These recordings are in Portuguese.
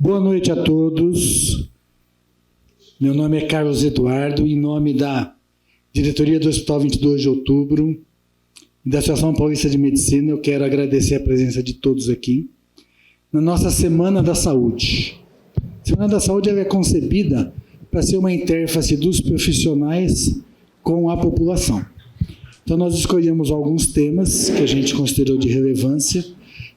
Boa noite a todos. Meu nome é Carlos Eduardo, em nome da diretoria do Hospital 22 de Outubro e da Associação Paulista de Medicina, eu quero agradecer a presença de todos aqui na nossa Semana da Saúde. A Semana da Saúde ela é concebida para ser uma interface dos profissionais com a população. Então, nós escolhemos alguns temas que a gente considerou de relevância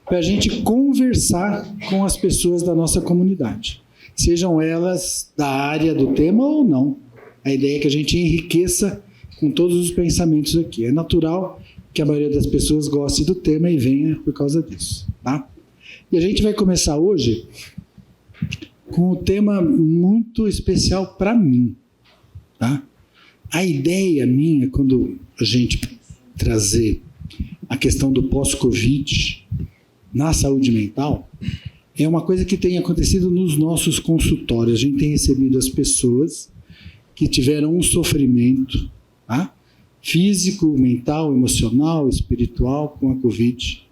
para a gente conversar com as pessoas da nossa comunidade, sejam elas da área do tema ou não. A ideia é que a gente enriqueça com todos os pensamentos aqui. É natural que a maioria das pessoas goste do tema e venha por causa disso, tá? E a gente vai começar hoje com um tema muito especial para mim, tá? A ideia minha, quando a gente trazer a questão do pós-Covid na saúde mental, é uma coisa que tem acontecido nos nossos consultórios. A gente tem recebido as pessoas que tiveram um sofrimento, tá? Físico, mental, emocional, espiritual com a Covid,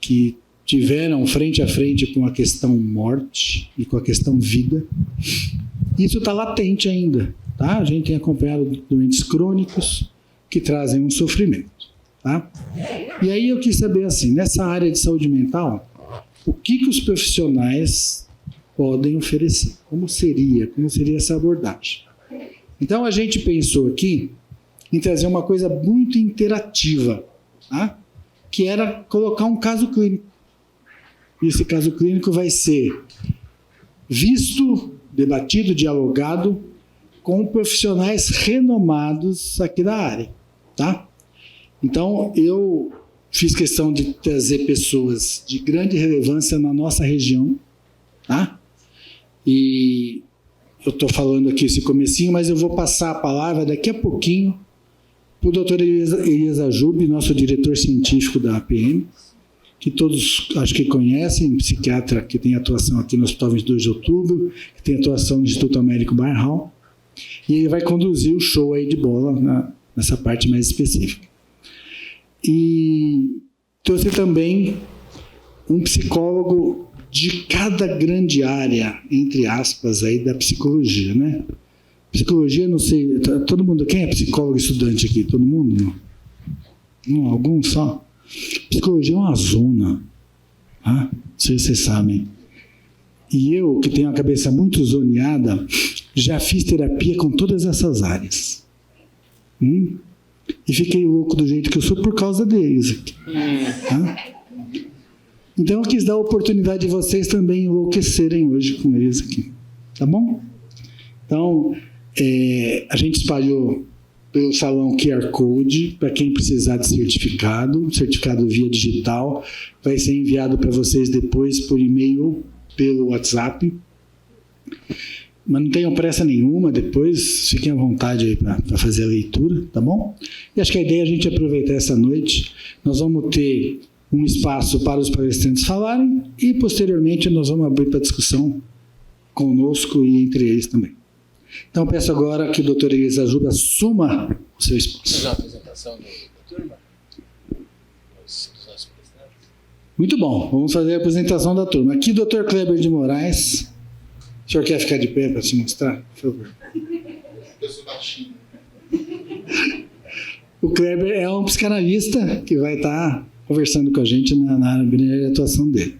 que tiveram frente a frente com a questão morte e com a questão vida. Isso está latente ainda, tá? A gente tem acompanhado doentes crônicos que trazem um sofrimento, tá? E aí eu quis saber assim, nessa área de saúde mental, o que os profissionais podem oferecer? Como seria essa abordagem? Então a gente pensou aqui em trazer uma coisa muito interativa, tá? Que era colocar um caso clínico. E esse caso clínico vai ser visto, debatido, dialogado com profissionais renomados aqui da área, tá? Então, eu fiz questão de trazer pessoas de grande relevância na nossa região, tá? E eu estou falando aqui esse comecinho, mas eu vou passar a palavra daqui a pouquinho para o doutor Elias Ajub, nosso diretor científico da APM, que todos acho que conhecem, psiquiatra que tem atuação aqui no Hospital 22 de Outubro, que tem atuação no Instituto Américo Barral, e ele vai conduzir o show aí de bola nessa parte mais específica. E trouxe também um psicólogo de cada grande área, entre aspas, aí da psicologia, né? Psicologia, não sei, todo mundo, quem é psicólogo estudante aqui? Todo mundo? Não, alguns só? Psicologia é uma zona, tá? Não sei se vocês sabem. E eu, que tenho a cabeça muito zoneada, já fiz terapia com todas essas áreas. E fiquei louco do jeito que eu sou por causa deles aqui. Tá? Então eu quis dar a oportunidade de vocês também enlouquecerem hoje com eles aqui. Tá bom? Então, a gente espalhou pelo salão QR Code para quem precisar de certificado via digital, vai ser enviado para vocês depois por e-mail ou pelo WhatsApp. Mas não tenham pressa nenhuma, depois fiquem à vontade aí para fazer a leitura, tá bom? E acho que a ideia é a gente aproveitar essa noite. Nós vamos ter um espaço para os palestrantes falarem e, posteriormente, nós vamos abrir para discussão conosco e entre eles também. Então, peço agora que o doutor Elias Ajub assuma o seu espaço. Fazer uma apresentação da turma? Dos nossos palestrantes? Muito bom, vamos fazer a apresentação da turma. Aqui, doutor Kleber de Moraes. O senhor quer ficar de pé para se mostrar, por favor? Eu sou baixinho. O Kleber é um psicanalista que vai estar conversando com a gente na área de atuação dele.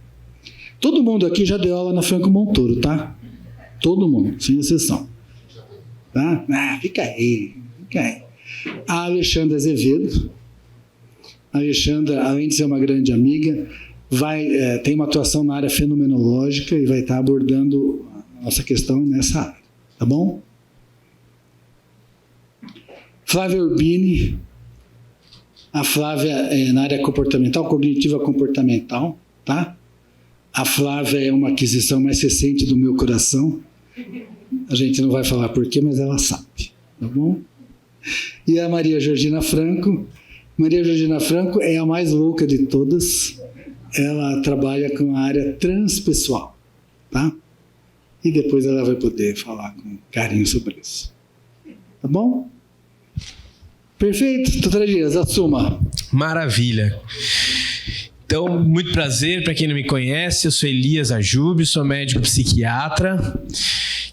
Todo mundo aqui já deu aula na Franco Montoro, tá? Todo mundo, sem exceção. Tá? Fica aí. A Alexandra Azevedo. A Alexandra, além de ser uma grande amiga, tem uma atuação na área fenomenológica e vai estar abordando nossa questão nessa área, tá bom? Flávia Urbini, a Flávia é na área comportamental, cognitiva comportamental, tá? A Flávia é uma aquisição mais recente do meu coração, a gente não vai falar porquê, mas ela sabe, tá bom? E a Maria Georgina Franco é a mais louca de todas, ela trabalha com a área transpessoal, tá? E depois ela vai poder falar com carinho sobre isso. Tá bom? Perfeito. Doutora Dias, assuma. Maravilha. Então, muito prazer, para quem não me conhece, eu sou Elias Ajub, sou médico psiquiatra.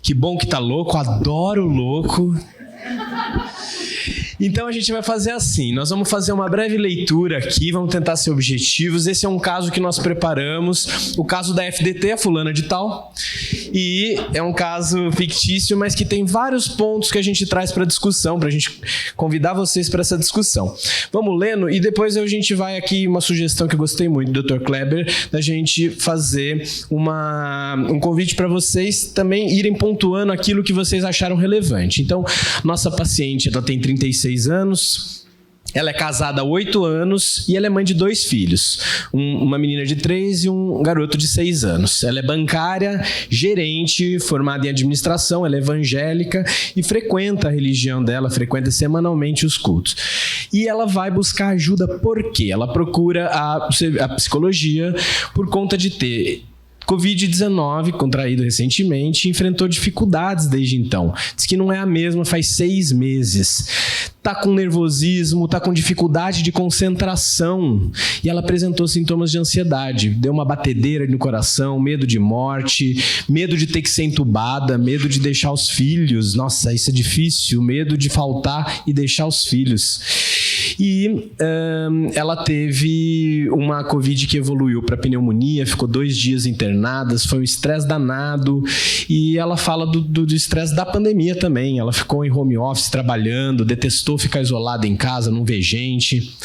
Que bom que tá louco, adoro louco. Então a gente vai fazer assim, nós vamos fazer uma breve leitura aqui, vamos tentar ser objetivos. Esse é um caso que nós preparamos, o caso da FDT, a fulana de tal, e é um caso fictício, mas que tem vários pontos que a gente traz para discussão, para a gente convidar vocês para essa discussão. Vamos lendo e depois a gente vai aqui, uma sugestão que eu gostei muito do Dr. Kleber, da gente fazer um convite para vocês também irem pontuando aquilo que vocês acharam relevante. Então, nossa paciente, ela tem 36 anos, ela é casada há 8 anos e ela é mãe de 2 filhos, uma menina de 3 e um garoto de 6 anos. Ela é bancária, gerente, formada em administração, ela é evangélica e frequenta a religião dela, frequenta semanalmente os cultos. E ela vai buscar ajuda por quê? Ela procura a psicologia por conta de ter Covid-19, contraído recentemente, enfrentou dificuldades desde então. Diz que não é a mesma faz 6 meses. Tá com nervosismo, tá com dificuldade de concentração. E ela apresentou sintomas de ansiedade. Deu uma batedeira no coração, medo de morte, medo de ter que ser entubada, medo de deixar os filhos. Nossa, isso é difícil. Medo de faltar e deixar os filhos. E ela teve uma Covid que evoluiu para pneumonia, ficou 2 dias internada, foi um estresse danado. E ela fala do estresse da pandemia também. Ela ficou em home office trabalhando, detestou ficar isolada em casa, não ver gente.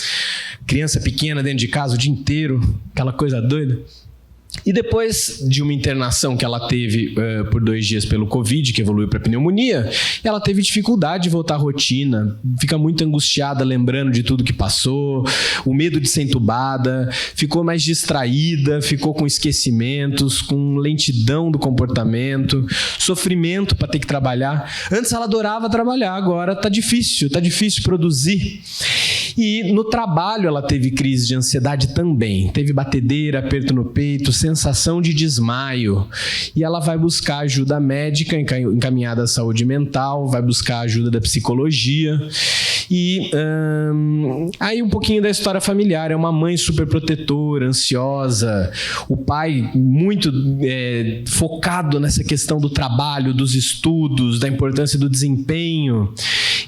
Criança pequena dentro de casa o dia inteiro, aquela coisa doida. E depois de uma internação que ela teve por 2 dias pelo Covid, que evoluiu para pneumonia, ela teve dificuldade de voltar à rotina, fica muito angustiada lembrando de tudo que passou, o medo de ser entubada, ficou mais distraída, ficou com esquecimentos, com lentidão do comportamento, sofrimento para ter que trabalhar. Antes ela adorava trabalhar, agora tá difícil produzir. E no trabalho ela teve crise de ansiedade também, teve batedeira, aperto no peito, sensação de desmaio. E ela vai buscar ajuda médica, encaminhada à saúde mental, vai buscar ajuda da psicologia. E aí um pouquinho da história familiar. É uma mãe super protetora, ansiosa, o pai muito focado nessa questão do trabalho, dos estudos, da importância do desempenho.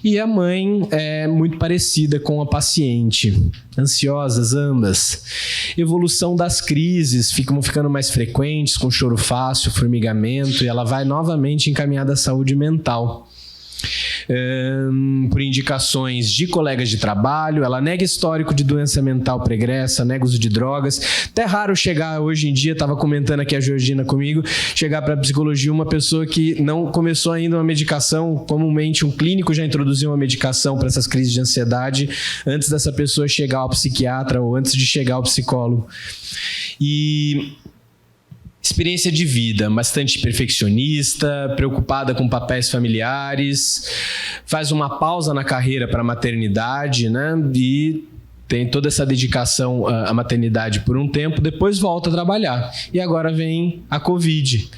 E a mãe é muito parecida com a paciente, ansiosas ambas. Evolução das crises, ficam ficando mais frequentes, com choro fácil, formigamento, e ela vai novamente encaminhada à saúde mental. Por indicações de colegas de trabalho, ela nega histórico de doença mental pregressa, nega uso de drogas. Até raro chegar hoje em dia, estava comentando aqui a Georgina comigo, chegar para a psicologia uma pessoa que não começou ainda uma medicação, comumente um clínico já introduziu uma medicação para essas crises de ansiedade antes dessa pessoa chegar ao psiquiatra ou antes de chegar ao psicólogo. E experiência de vida, bastante perfeccionista, preocupada com papéis familiares, faz uma pausa na carreira para a maternidade, né? E tem toda essa dedicação à maternidade por um tempo, depois volta a trabalhar. E agora vem a Covid.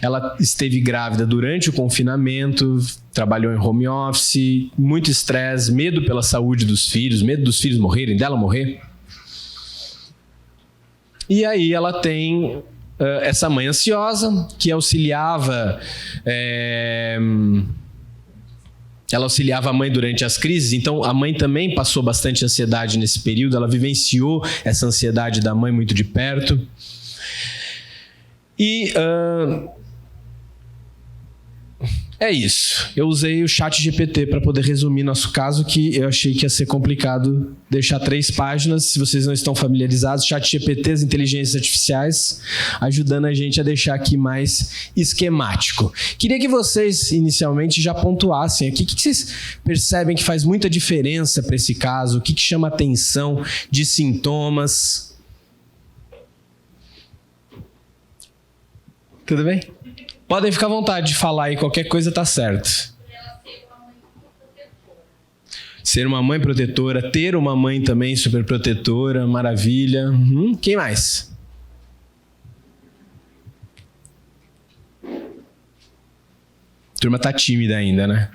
Ela esteve grávida durante o confinamento, trabalhou em home office, muito estresse, medo pela saúde dos filhos, medo dos filhos morrerem, dela morrer. E aí ela tem essa mãe ansiosa que auxiliava ela auxiliava a mãe durante as crises, então a mãe também passou bastante ansiedade nesse período, ela vivenciou essa ansiedade da mãe muito de perto. E é isso. Eu usei o ChatGPT para poder resumir nosso caso, que eu achei que ia ser complicado deixar 3 páginas. Se vocês não estão familiarizados, ChatGPT, as inteligências artificiais, ajudando a gente a deixar aqui mais esquemático. Queria que vocês, inicialmente, já pontuassem aqui o que vocês percebem que faz muita diferença para esse caso, o que chama atenção de sintomas. Tudo bem? Podem ficar à vontade de falar aí, qualquer coisa tá certo. Ser uma mãe protetora, ter uma mãe também super protetora, maravilha. Quem mais? A turma tá tímida ainda, né?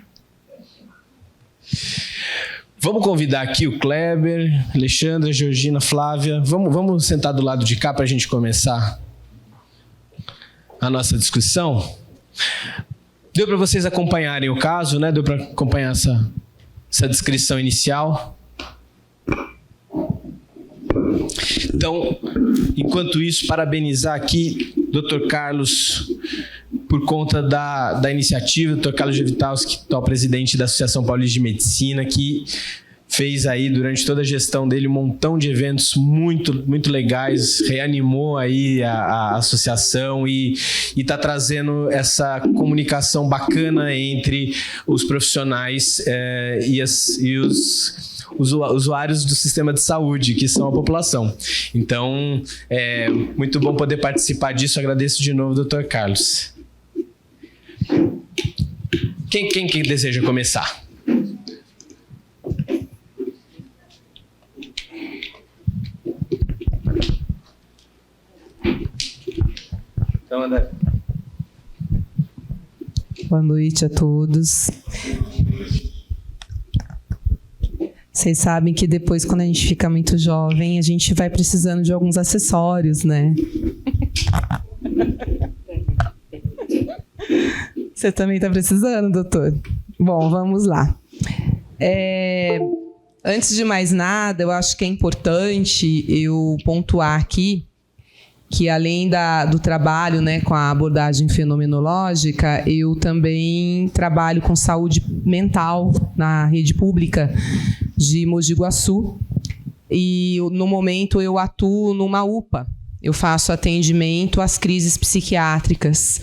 Vamos convidar aqui o Kleber, Alexandra, Georgina, Flávia. Vamos sentar do lado de cá para a gente começar a nossa discussão. Deu para vocês acompanharem o caso, né? Deu para acompanhar essa descrição inicial. Então, enquanto isso, parabenizar aqui o Dr. Carlos por conta da iniciativa, Dr. Carlos Gevitowski, que é o presidente da Associação Paulista de Medicina, que fez aí durante toda a gestão dele um montão de eventos muito legais, reanimou aí a associação e está trazendo essa comunicação bacana entre os profissionais e os usuários do sistema de saúde, que são a população. Então, é muito bom poder participar disso. Agradeço de novo, Dr. Carlos. Quem deseja começar? Então, André. Boa noite a todos. Vocês sabem que depois, quando a gente fica muito jovem, a gente vai precisando de alguns acessórios, né? Você também está precisando, doutor? Bom, vamos lá. Antes de mais nada, eu acho que é importante eu pontuar aqui que, além do trabalho, né, com a abordagem fenomenológica, eu também trabalho com saúde mental na rede pública de Mogi Guaçu. E, no momento, eu atuo numa UPA. Eu faço atendimento às crises psiquiátricas,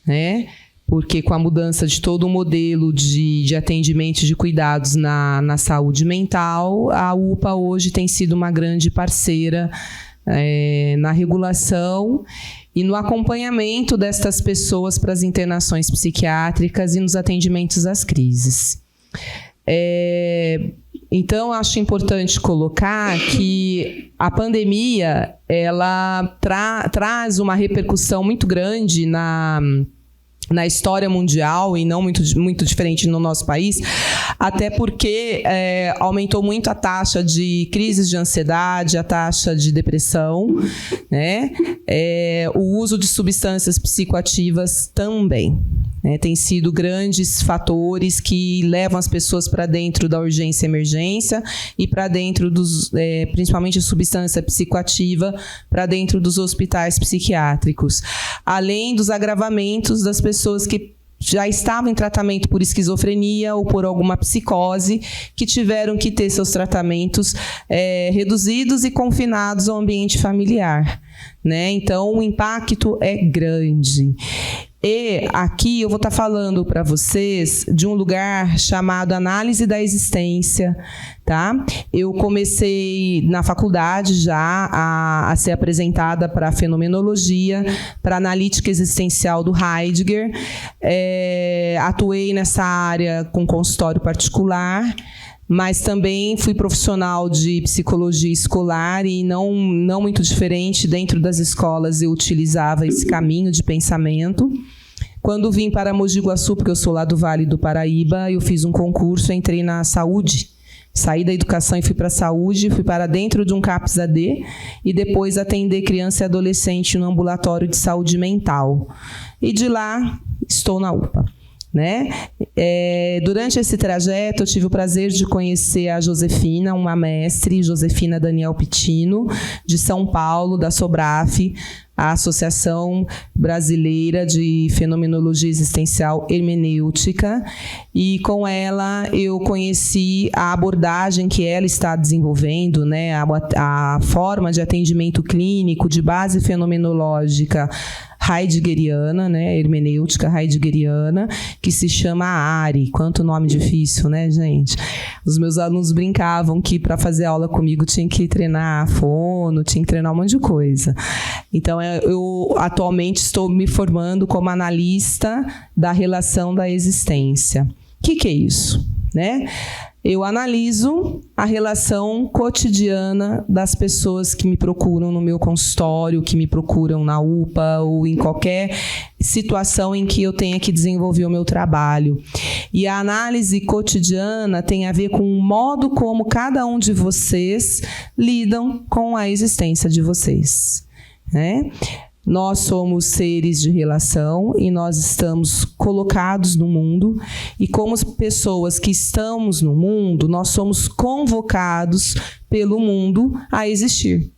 né? Porque, com a mudança de todo o modelo de atendimento e de cuidados na saúde mental, a UPA hoje tem sido uma grande parceira na regulação e no acompanhamento destas pessoas para as internações psiquiátricas e nos atendimentos às crises. Então, acho importante colocar que a pandemia ela traz uma repercussão muito grande na história mundial e não muito diferente no nosso país, até porque aumentou muito a taxa de crises de ansiedade, a taxa de depressão, né? O uso de substâncias psicoativas também. Tem sido grandes fatores que levam as pessoas para dentro da urgência e emergência e para dentro principalmente substância psicoativa, para dentro dos hospitais psiquiátricos. Além dos agravamentos das pessoas que já estavam em tratamento por esquizofrenia ou por alguma psicose, que tiveram que ter seus tratamentos reduzidos e confinados ao ambiente familiar, né? Então, o impacto é grande. E aqui eu vou estar falando para vocês de um lugar chamado Análise da Existência, tá? Eu comecei na faculdade já a ser apresentada para a fenomenologia, para a analítica existencial do Heidegger. Atuei nessa área com consultório particular, mas também fui profissional de psicologia escolar e não muito diferente, dentro das escolas eu utilizava esse caminho de pensamento. Quando vim para Mogi Guaçu, porque eu sou lá do Vale do Paraíba, eu fiz um concurso, entrei na saúde, saí da educação e fui para a saúde, fui para dentro de um CAPS-AD e depois atender criança e adolescente no ambulatório de saúde mental. E de lá estou na UPA. Né? Durante esse trajeto, eu tive o prazer de conhecer a Josefina, uma mestre, Josefina Daniel Pitino, de São Paulo, da SOBRAF, a Associação Brasileira de Fenomenologia Existencial Hermenêutica, e com ela eu conheci a abordagem que ela está desenvolvendo, né? A forma de atendimento clínico de base fenomenológica heideggeriana, né, hermenêutica heideggeriana, que se chama ARI. Quanto nome difícil, né, gente? Os meus alunos brincavam que para fazer aula comigo tinha que treinar fono, tinha que treinar um monte de coisa. Então, eu atualmente estou me formando como analista da relação da existência. O que é isso? Né? eu analiso a relação cotidiana das pessoas que me procuram no meu consultório, que me procuram na UPA ou em qualquer situação em que eu tenha que desenvolver o meu trabalho. E a análise cotidiana tem a ver com o modo como cada um de vocês lidam com a existência de vocês, né? Nós somos seres de relação e nós estamos colocados no mundo, e como pessoas que estamos no mundo, nós somos convocados pelo mundo a existir.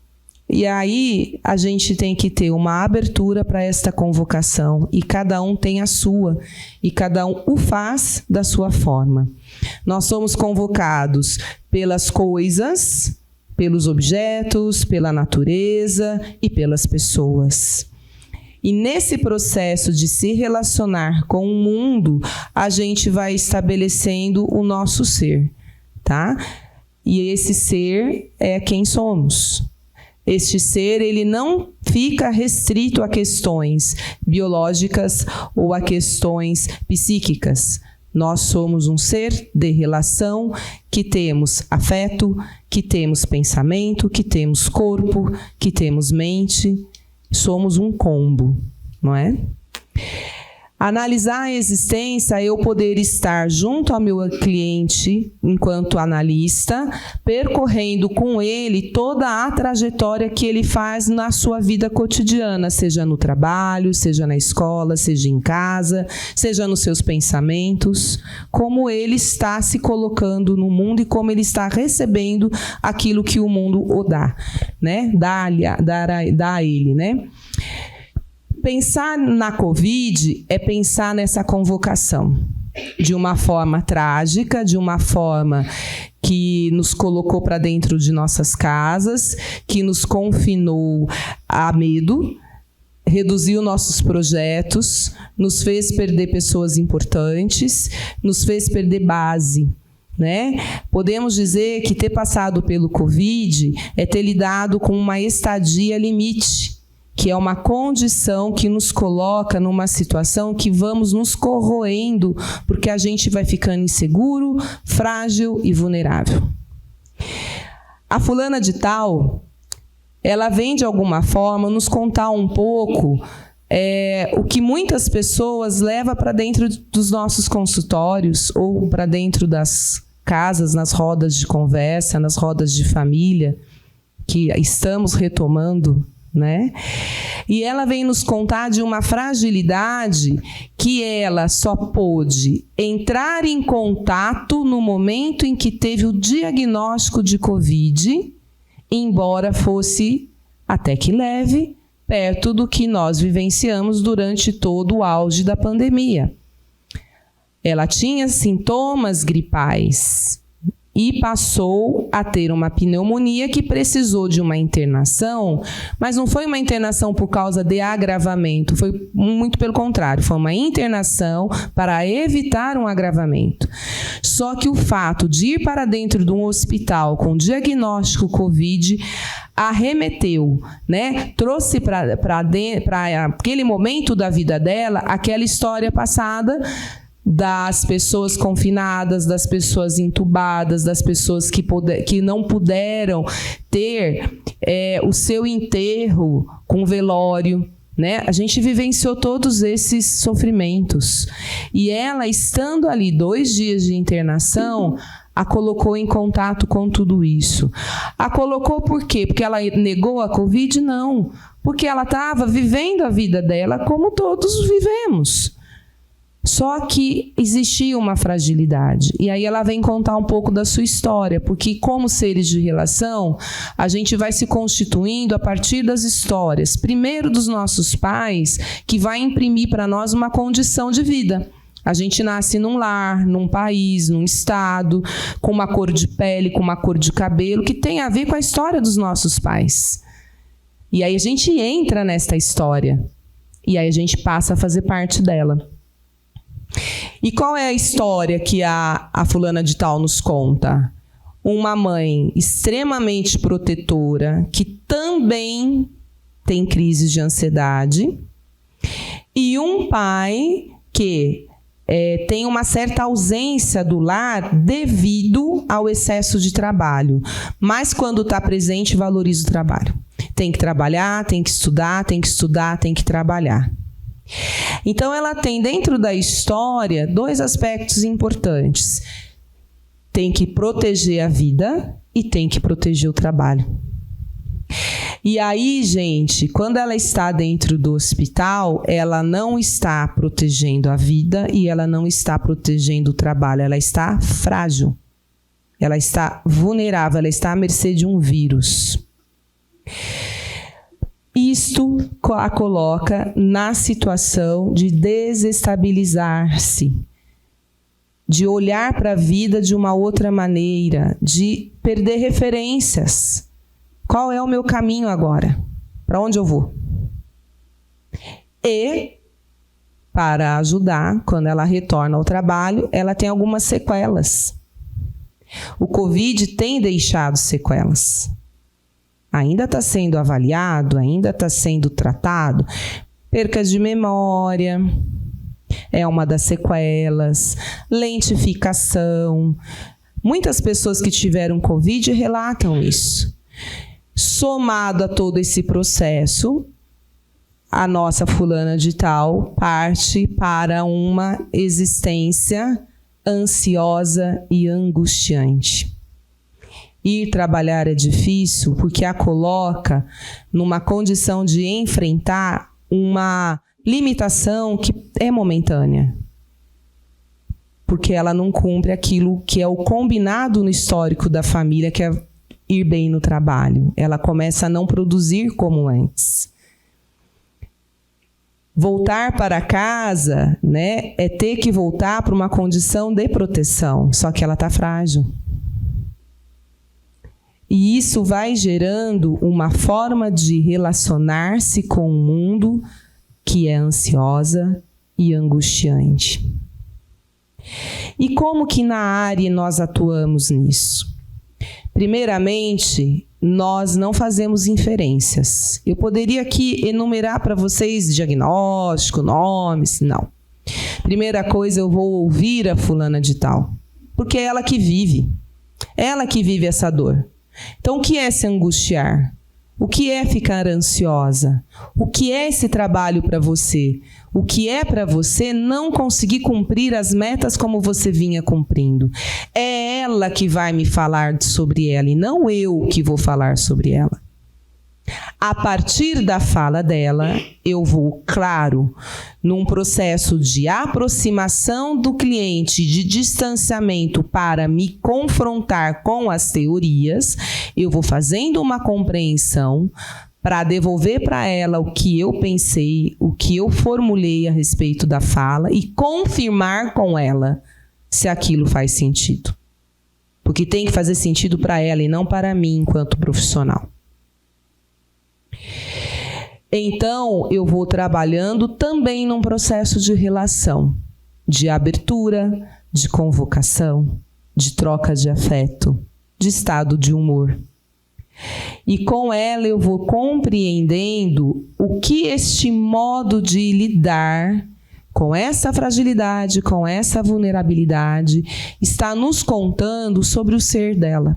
E aí a gente tem que ter uma abertura para esta convocação, e cada um tem a sua, e cada um o faz da sua forma. Nós somos convocados pelas coisas, pelos objetos, pela natureza e pelas pessoas. E nesse processo de se relacionar com o mundo, a gente vai estabelecendo o nosso ser, tá? E esse ser é quem somos. Este ser, ele não fica restrito a questões biológicas ou a questões psíquicas. Nós somos um ser de relação, que temos afeto, que temos pensamento, que temos corpo, que temos mente. Somos um combo, não é? Analisar a existência é eu poder estar junto ao meu cliente, enquanto analista, percorrendo com ele toda a trajetória que ele faz na sua vida cotidiana, seja no trabalho, seja na escola, seja em casa, seja nos seus pensamentos, como ele está se colocando no mundo e como ele está recebendo aquilo que o mundo o dá, né? Dá a ele, né? Pensar na Covid é pensar nessa convocação de uma forma trágica, de uma forma que nos colocou para dentro de nossas casas, que nos confinou a medo, reduziu nossos projetos, nos fez perder pessoas importantes, nos fez perder base, né? Podemos dizer que ter passado pelo Covid é ter lidado com uma estadia limite, que é uma condição que nos coloca numa situação que vamos nos corroendo, porque a gente vai ficando inseguro, frágil e vulnerável. A fulana de tal, ela vem de alguma forma nos contar um pouco o que muitas pessoas levam para dentro dos nossos consultórios ou para dentro das casas, nas rodas de conversa, nas rodas de família, que estamos retomando, né? E ela vem nos contar de uma fragilidade que ela só pôde entrar em contato no momento em que teve o diagnóstico de Covid, embora fosse até que leve, perto do que nós vivenciamos durante todo o auge da pandemia. Ela tinha sintomas gripais e passou a ter uma pneumonia que precisou de uma internação, mas não foi uma internação por causa de agravamento, foi muito pelo contrário, foi uma internação para evitar um agravamento. Só que o fato de ir para dentro de um hospital com diagnóstico Covid arremeteu, né? Trouxe para aquele momento da vida dela aquela história passada das pessoas confinadas, das pessoas entubadas, das pessoas que não puderam ter o seu enterro com velório, né? A gente vivenciou todos esses sofrimentos. E ela, estando ali 2 dias de internação, a colocou em contato com tudo isso. A colocou por quê? Porque ela negou a Covid? Não. Porque ela estava vivendo a vida dela como todos vivemos. Só que existia uma fragilidade. E aí ela vem contar um pouco da sua história, porque como seres de relação, a gente vai se constituindo a partir das histórias, primeiro dos nossos pais, que vai imprimir para nós uma condição de vida. A gente nasce num lar, num país, num estado, com uma cor de pele, com uma cor de cabelo, que tem a ver com a história dos nossos pais. E aí a gente entra nesta história. E aí a gente passa a fazer parte dela. E qual é a história que a fulana de tal nos conta? Uma mãe extremamente protetora, que também tem crises de ansiedade, e um pai que tem uma certa ausência do lar devido ao excesso de trabalho. Mas quando está presente, valoriza o trabalho. Tem que trabalhar, tem que estudar, tem que estudar, tem que trabalhar. Então, ela tem dentro da história 2 aspectos importantes. Tem que proteger a vida e tem que proteger o trabalho. E aí, gente, quando ela está dentro do hospital, ela não está protegendo a vida e ela não está protegendo o trabalho. Ela está frágil. Ela está vulnerável, ela está à mercê de um vírus. Isto a coloca na situação de desestabilizar-se, de olhar para a vida de uma outra maneira, de perder referências. Qual é o meu caminho agora? Para onde eu vou? E, para ajudar, quando ela retorna ao trabalho, ela tem algumas sequelas. O Covid tem deixado sequelas. Ainda está sendo avaliado, ainda está sendo tratado. Percas de memória é uma das sequelas. Lentificação. Muitas pessoas que tiveram Covid relatam isso. Somado a todo esse processo, a nossa fulana de tal parte para uma existência ansiosa e angustiante. Ir trabalhar é difícil porque a coloca numa condição de enfrentar uma limitação que é momentânea. Porque ela não cumpre aquilo que é o combinado no histórico da família, que é ir bem no trabalho. Ela começa a não produzir como antes. Voltar para casa, né, é ter que voltar para uma condição de proteção, só que ela está frágil. E isso vai gerando uma forma de relacionar-se com o mundo que é ansiosa e angustiante. E como que na área nós atuamos nisso? Primeiramente, nós não fazemos inferências. Eu poderia aqui enumerar para vocês diagnóstico, nomes, não. Primeira coisa, eu vou ouvir a fulana de tal, porque é ela que vive essa dor. Então, o que é se angustiar? O que é ficar ansiosa? O que é esse trabalho para você? O que é para você não conseguir cumprir as metas como você vinha cumprindo? É ela que vai me falar sobre ela e não eu que vou falar sobre ela. A partir da fala dela, eu vou, claro, num processo de aproximação do cliente, de distanciamento para me confrontar com as teorias, eu vou fazendo uma compreensão para devolver para ela o que eu pensei, o que eu formulei a respeito da fala e confirmar com ela se aquilo faz sentido. Porque tem que fazer sentido para ela e não para mim enquanto profissional. Então, eu vou trabalhando também num processo de relação, de abertura, de convocação, de troca de afeto, de estado de humor. E com ela eu vou compreendendo o que este modo de lidar com essa fragilidade, com essa vulnerabilidade, está nos contando sobre o ser dela.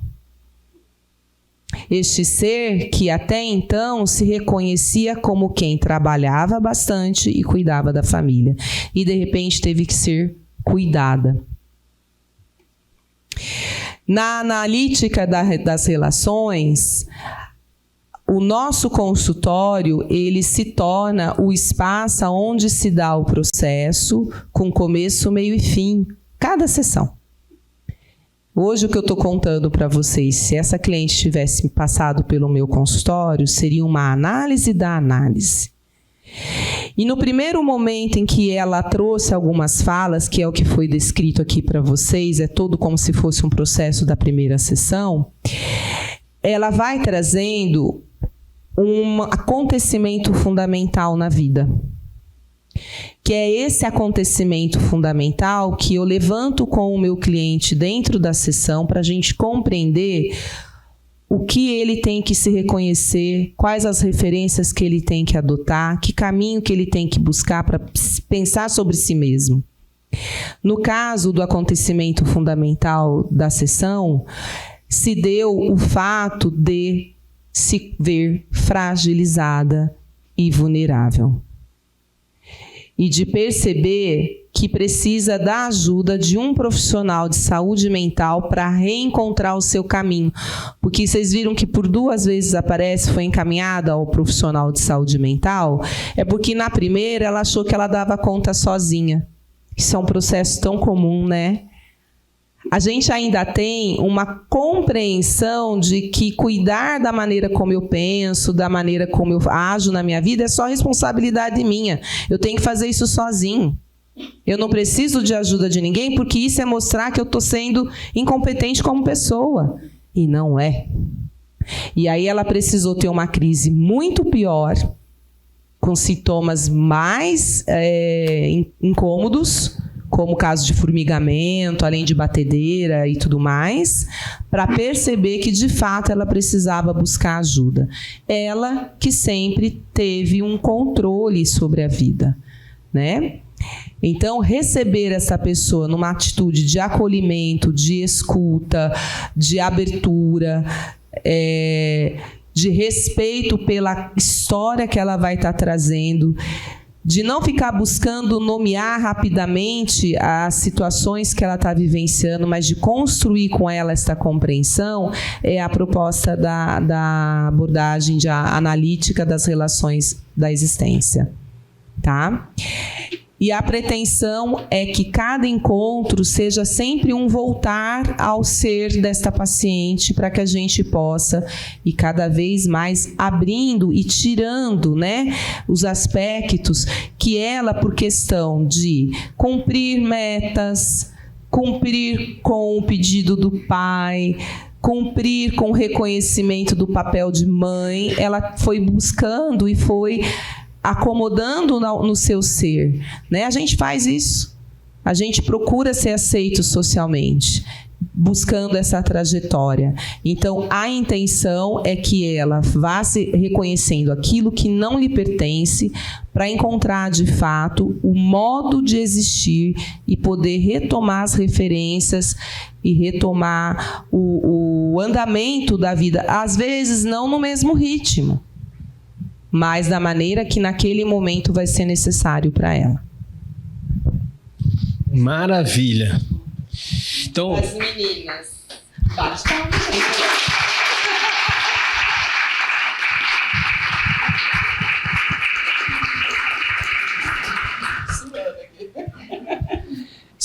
Este ser que até então se reconhecia como quem trabalhava bastante e cuidava da família. E de repente teve que ser cuidada. Na analítica das relações, o nosso consultório ele se torna o espaço onde se dá o processo com começo, meio e fim, cada sessão. Hoje o que eu estou contando para vocês, se essa cliente tivesse passado pelo meu consultório, seria uma análise da análise. E no primeiro momento em que ela trouxe algumas falas, que é o que foi descrito aqui para vocês, é todo como se fosse um processo da primeira sessão, ela vai trazendo um acontecimento fundamental na vida. Que é esse acontecimento fundamental que eu levanto com o meu cliente dentro da sessão para a gente compreender o que ele tem que se reconhecer, quais as referências que ele tem que adotar, que caminho que ele tem que buscar para pensar sobre si mesmo. No caso do acontecimento fundamental da sessão, se deu o fato de se ver fragilizada e vulnerável. E de perceber que precisa da ajuda de um profissional de saúde mental para reencontrar o seu caminho. Porque vocês viram que por 2 vezes foi encaminhada ao profissional de saúde mental, é porque na primeira ela achou que ela dava conta sozinha. Isso é um processo tão comum, né? A gente ainda tem uma compreensão de que cuidar da maneira como eu penso, da maneira como eu ajo na minha vida, é só responsabilidade minha. Eu tenho que fazer isso sozinho. Eu não preciso de ajuda de ninguém, porque isso é mostrar que eu estou sendo incompetente como pessoa. E não é. E aí ela precisou ter uma crise muito pior, com sintomas mais incômodos, como o caso de formigamento, além de batedeira e tudo mais, para perceber que, de fato, ela precisava buscar ajuda. Ela que sempre teve um controle sobre a vida, né? Então, receber essa pessoa numa atitude de acolhimento, de escuta, de abertura, de respeito pela história que ela vai estar trazendo, de não ficar buscando nomear rapidamente as situações que ela está vivenciando, mas de construir com ela essa compreensão, é a proposta da abordagem analítica das relações da existência. Tá? E a pretensão é que cada encontro seja sempre um voltar ao ser desta paciente, para que a gente possa ir cada vez mais abrindo e tirando, né, os aspectos que ela, por questão de cumprir metas, cumprir com o pedido do pai, cumprir com o reconhecimento do papel de mãe, ela foi buscando e foi acomodando no seu ser, né? A gente faz isso. A gente procura ser aceito socialmente, buscando essa trajetória. Então, a intenção é que ela vá se reconhecendo aquilo que não lhe pertence, para encontrar, de fato, o modo de existir e poder retomar as referências e retomar o andamento da vida. Às vezes, não no mesmo ritmo, mas da maneira que naquele momento vai ser necessário para ela. Maravilha. Então, as meninas, bate palma.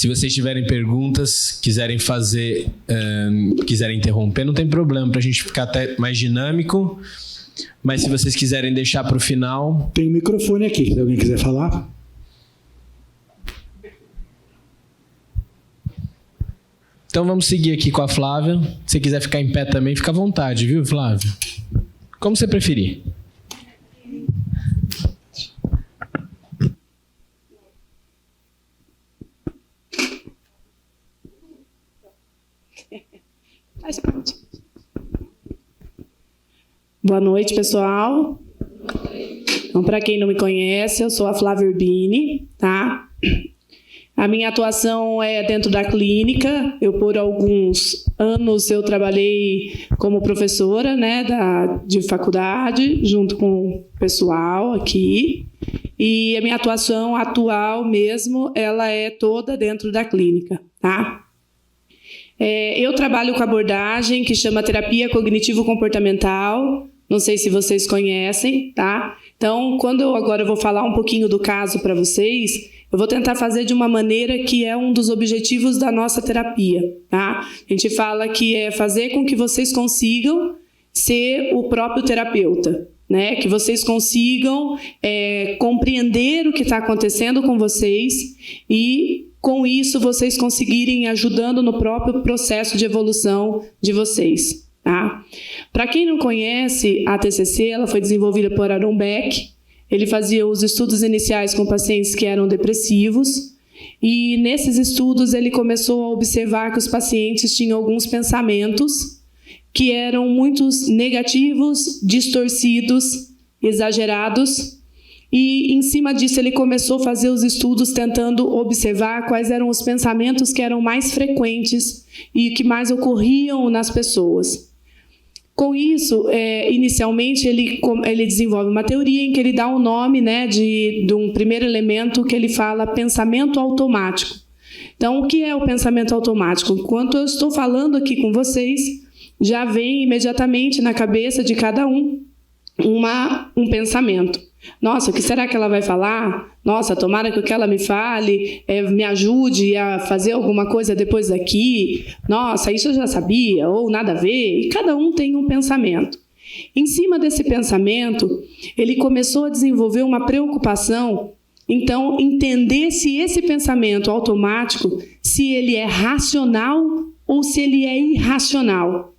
se vocês tiverem perguntas, quiserem fazer, quiserem interromper, não tem problema, para a gente ficar até mais dinâmico. Mas se vocês quiserem deixar para o final... Tem um microfone aqui, se alguém quiser falar. Então vamos seguir aqui com a Flávia. Se você quiser ficar em pé também, fica à vontade, viu, Flávia? Como você preferir. Boa noite, pessoal. Então, para quem não me conhece, eu sou a Flávia Urbini, tá? A minha atuação é dentro da clínica. Eu, por alguns anos, eu trabalhei como professora, né, de faculdade, junto com o pessoal aqui. E a minha atuação atual mesmo, ela é toda dentro da clínica, tá? Eu trabalho com abordagem que chama terapia cognitivo-comportamental. Não sei se vocês conhecem, tá? Então, quando eu agora vou falar um pouquinho do caso para vocês, eu vou tentar fazer de uma maneira que é um dos objetivos da nossa terapia, tá? A gente fala que é fazer com que vocês consigam ser o próprio terapeuta, né? Que vocês consigam compreender o que está acontecendo com vocês e, com isso, vocês conseguirem ajudando no próprio processo de evolução de vocês. Tá? Para quem não conhece, a TCC ela foi desenvolvida por Aaron Beck. Ele fazia os estudos iniciais com pacientes que eram depressivos e nesses estudos ele começou a observar que os pacientes tinham alguns pensamentos que eram muito negativos, distorcidos, exagerados e em cima disso ele começou a fazer os estudos tentando observar quais eram os pensamentos que eram mais frequentes e que mais ocorriam nas pessoas. Com isso, inicialmente, ele desenvolve uma teoria em que ele dá o nome, né, de um primeiro elemento que ele fala pensamento automático. Então, o que é o pensamento automático? Enquanto eu estou falando aqui com vocês, já vem imediatamente na cabeça de cada um um pensamento. Nossa, o que será que ela vai falar? Nossa, tomara que o que ela me fale me ajude a fazer alguma coisa depois daqui. Nossa, isso eu já sabia, ou nada a ver. E cada um tem um pensamento. Em cima desse pensamento, ele começou a desenvolver uma preocupação. Então, entender se esse pensamento automático, se ele é racional ou se ele é irracional.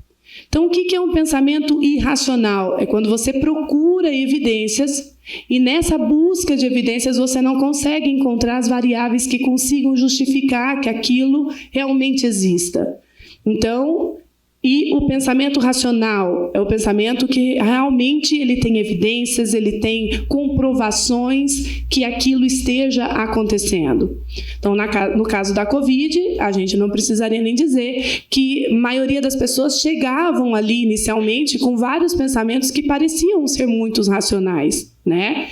Então, o que é um pensamento irracional? É quando você procura evidências e nessa busca de evidências você não consegue encontrar as variáveis que consigam justificar que aquilo realmente exista. Então, e o pensamento racional é o pensamento que realmente ele tem evidências, ele tem comprovações que aquilo esteja acontecendo. Então, no caso da Covid, a gente não precisaria nem dizer que a maioria das pessoas chegavam ali inicialmente com vários pensamentos que pareciam ser muito racionais, né?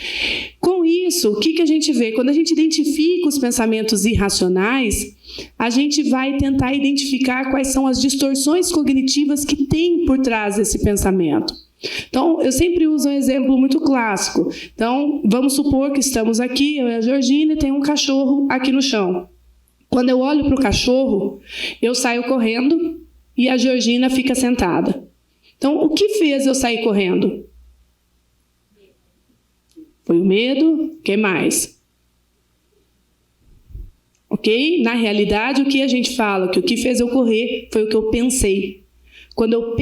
Com isso, o que a gente vê? Quando a gente identifica os pensamentos irracionais, a gente vai tentar identificar quais são as distorções cognitivas que tem por trás desse pensamento. Então, eu sempre uso um exemplo muito clássico. Então, vamos supor que estamos aqui, eu e a Georgina, e tem um cachorro aqui no chão. Quando eu olho para o cachorro, eu saio correndo e a Georgina fica sentada. Então, o que fez eu sair correndo? Foi o medo, o que mais? Ok? Na realidade, o que a gente fala? Que o que fez eu correr foi o que eu pensei. Quando eu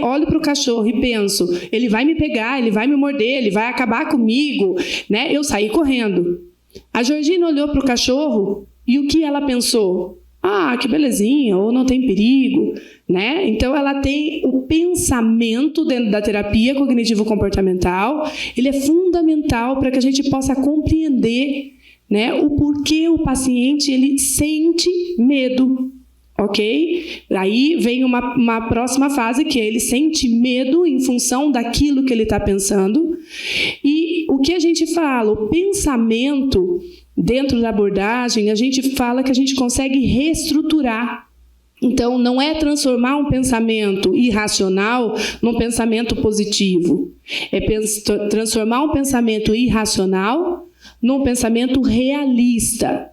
olho para o cachorro e penso, ele vai me pegar, ele vai me morder, ele vai acabar comigo, né? Eu saí correndo. A Georgina olhou para o cachorro e o que ela pensou? Ah, que belezinha, ou não tem perigo, né? Então, ela tem o pensamento dentro da terapia cognitivo-comportamental, ele é fundamental para que a gente possa compreender, né, o porquê o paciente ele sente medo. Ok? Aí vem uma próxima fase que ele sente medo em função daquilo que ele está pensando. E o que a gente fala? O pensamento, dentro da abordagem, a gente fala que a gente consegue reestruturar. Então, não é transformar um pensamento irracional num pensamento positivo. É transformar um pensamento irracional num pensamento realista.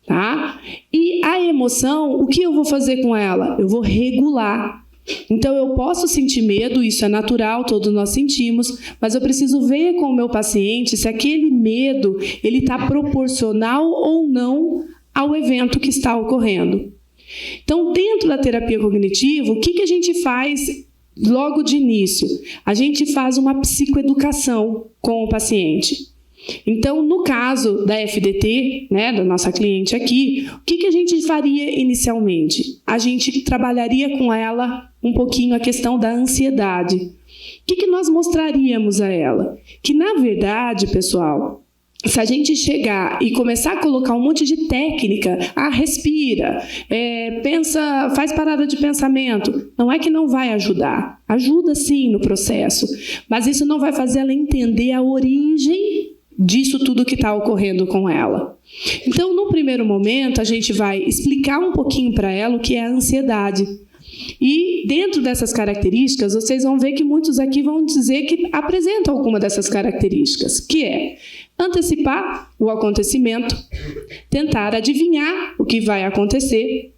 Tá? E a emoção, o que eu vou fazer com ela? Eu vou regular. Então, eu posso sentir medo, isso é natural, todos nós sentimos, mas eu preciso ver com o meu paciente se aquele medo ele está proporcional ou não ao evento que está ocorrendo. Então, dentro da terapia cognitiva, o que a gente faz logo de início? A gente faz uma psicoeducação com o paciente. Então, no caso da FDT, né, da nossa cliente aqui, o que a gente faria inicialmente? A gente trabalharia com ela um pouquinho a questão da ansiedade. O que nós mostraríamos a ela? Que, na verdade, pessoal, se a gente chegar e começar a colocar um monte de técnica, respira, pensa, faz parada de pensamento, não é que não vai ajudar. Ajuda sim no processo, mas isso não vai fazer ela entender a origem disso tudo que está ocorrendo com ela. Então, no primeiro momento, a gente vai explicar um pouquinho para ela o que é a ansiedade. E dentro dessas características, vocês vão ver que muitos aqui vão dizer que apresentam alguma dessas características, que é antecipar o acontecimento, tentar adivinhar o que vai acontecer,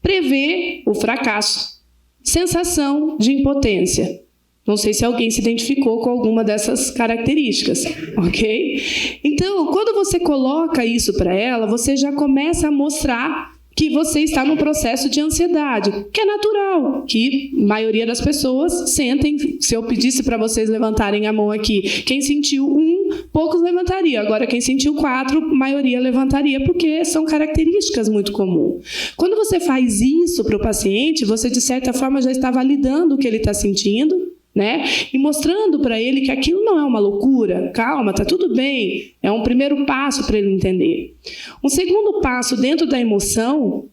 prever o fracasso, sensação de impotência. Não sei se alguém se identificou com alguma dessas características, ok? Então, quando você coloca isso para ela, você já começa a mostrar que você está num processo de ansiedade, que é natural, que a maioria das pessoas sentem. Se eu pedisse para vocês levantarem a mão aqui, quem sentiu 1, poucos levantariam. Agora, quem sentiu 4, a maioria levantaria, porque são características muito comuns. Quando você faz isso para o paciente, você, de certa forma, já está validando o que ele está sentindo, né? E mostrando para ele que aquilo não é uma loucura. Calma, tá tudo bem. É um primeiro passo para ele entender. Um segundo passo dentro da emoção,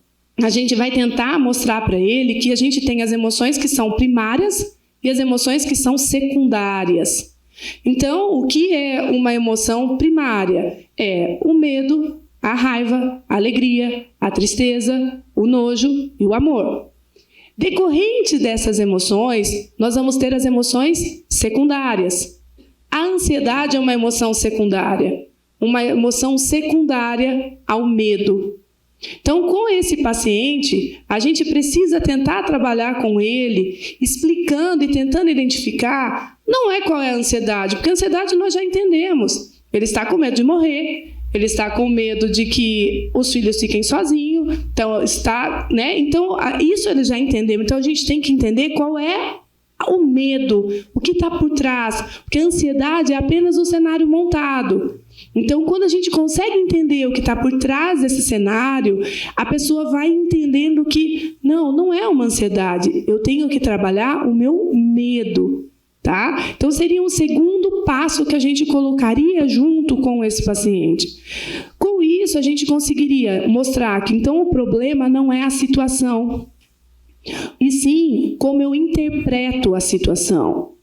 a gente vai tentar mostrar para ele que a gente tem as emoções que são primárias e as emoções que são secundárias. Então, o que é uma emoção primária? É o medo, a raiva, a alegria, a tristeza, o nojo e o amor. Decorrente dessas emoções, nós vamos ter as emoções secundárias. A ansiedade é uma emoção secundária ao medo. Então, com esse paciente, a gente precisa tentar trabalhar com ele, explicando e tentando identificar, não é qual é a ansiedade, porque a ansiedade nós já entendemos. Ele está com medo de morrer, ele está com medo de que os filhos fiquem sozinhos, então Então, isso ele já entendeu. Então, a gente tem que entender qual é o medo, o que está por trás, porque a ansiedade é apenas um cenário montado. Então, quando a gente consegue entender o que está por trás desse cenário, a pessoa vai entendendo que não é uma ansiedade, eu tenho que trabalhar o meu medo. Tá? Então, seria um segundo passo que a gente colocaria junto com esse paciente. Com isso, a gente conseguiria mostrar que, então, o problema não é a situação, e sim como eu interpreto a situação.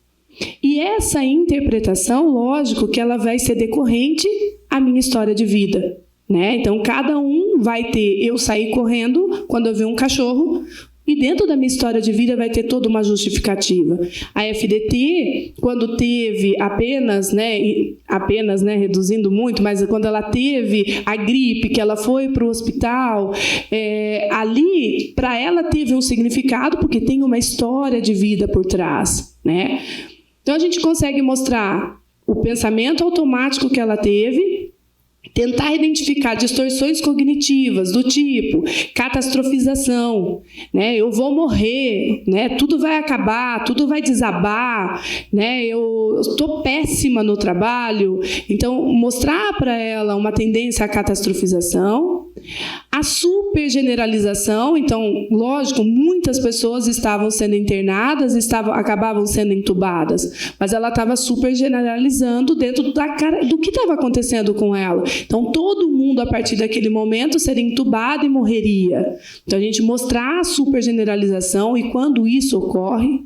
E essa interpretação, lógico, que ela vai ser decorrente à minha história de vida, né? Então, cada um vai ter, eu sair correndo quando eu ver um cachorro, e dentro da minha história de vida vai ter toda uma justificativa. A FDT, quando teve apenas, reduzindo muito, mas quando ela teve a gripe, que ela foi para o hospital, ali, para ela teve um significado, porque tem uma história de vida por trás, né? Então, a gente consegue mostrar o pensamento automático que ela teve, tentar identificar distorções cognitivas do tipo catastrofização, né? Eu vou morrer, né? Tudo vai acabar, tudo vai desabar, né? Eu estou péssima no trabalho. Então, mostrar para ela uma tendência à catastrofização, a supergeneralização. Então, lógico, muitas pessoas estavam sendo internadas, acabavam sendo entubadas, mas ela estava supergeneralizando dentro do que estava acontecendo com ela. Então, todo mundo, a partir daquele momento, seria entubado e morreria. Então, a gente mostrar a supergeneralização e quando isso ocorre.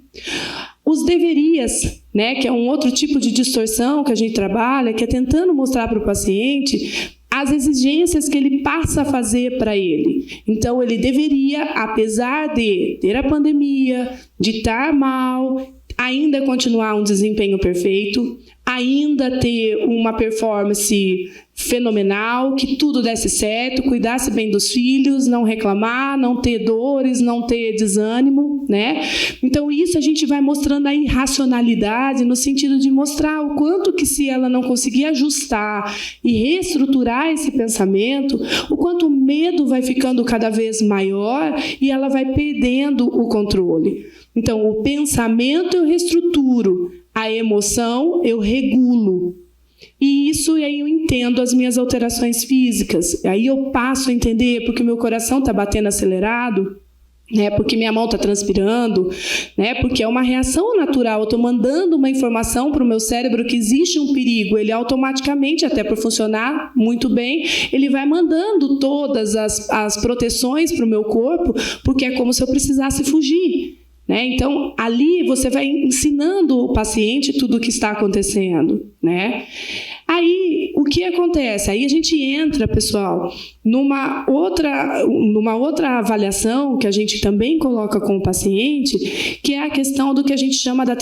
Os deverias, né, que é um outro tipo de distorção que a gente trabalha, que é tentando mostrar para o paciente as exigências que ele passa a fazer para ele. Então, ele deveria, apesar de ter a pandemia, de estar mal, ainda continuar um desempenho perfeito, ainda ter uma performance fenomenal, que tudo desse certo, cuidasse bem dos filhos, não reclamar, não ter dores, não ter desânimo, né? Então, isso a gente vai mostrando a irracionalidade no sentido de mostrar o quanto que se ela não conseguir ajustar e reestruturar esse pensamento, o quanto o medo vai ficando cada vez maior e ela vai perdendo o controle. Então, o pensamento eu reestruturo, a emoção eu regulo. E isso aí eu entendo as minhas alterações físicas. Aí eu passo a entender porque o meu coração está batendo acelerado, né? Porque minha mão está transpirando, né? Porque é uma reação natural. Eu estou mandando uma informação para o meu cérebro que existe um perigo. Ele automaticamente, até por funcionar muito bem, ele vai mandando todas as proteções para o meu corpo, porque é como se eu precisasse fugir. Né? Então, ali você vai ensinando o paciente tudo o que está acontecendo. Né? Aí, o que acontece? Aí a gente entra, pessoal, numa outra avaliação que a gente também coloca com o paciente, que é a questão do que a gente chama da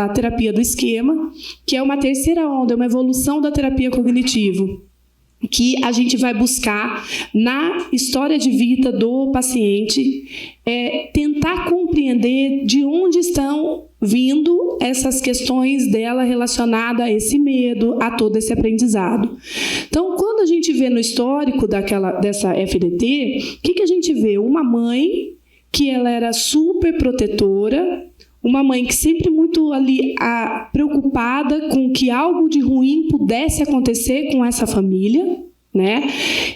terapia do esquema, que é uma terceira onda, uma evolução da terapia cognitivo, que a gente vai buscar na história de vida do paciente, tentar compreender de onde estão vindo essas questões dela relacionadas a esse medo, a todo esse aprendizado. Então, quando a gente vê no histórico dessa FDT, o que a gente vê? Uma mãe que ela era super protetora, uma mãe que sempre muito ali preocupada com que algo de ruim pudesse acontecer com essa família, né?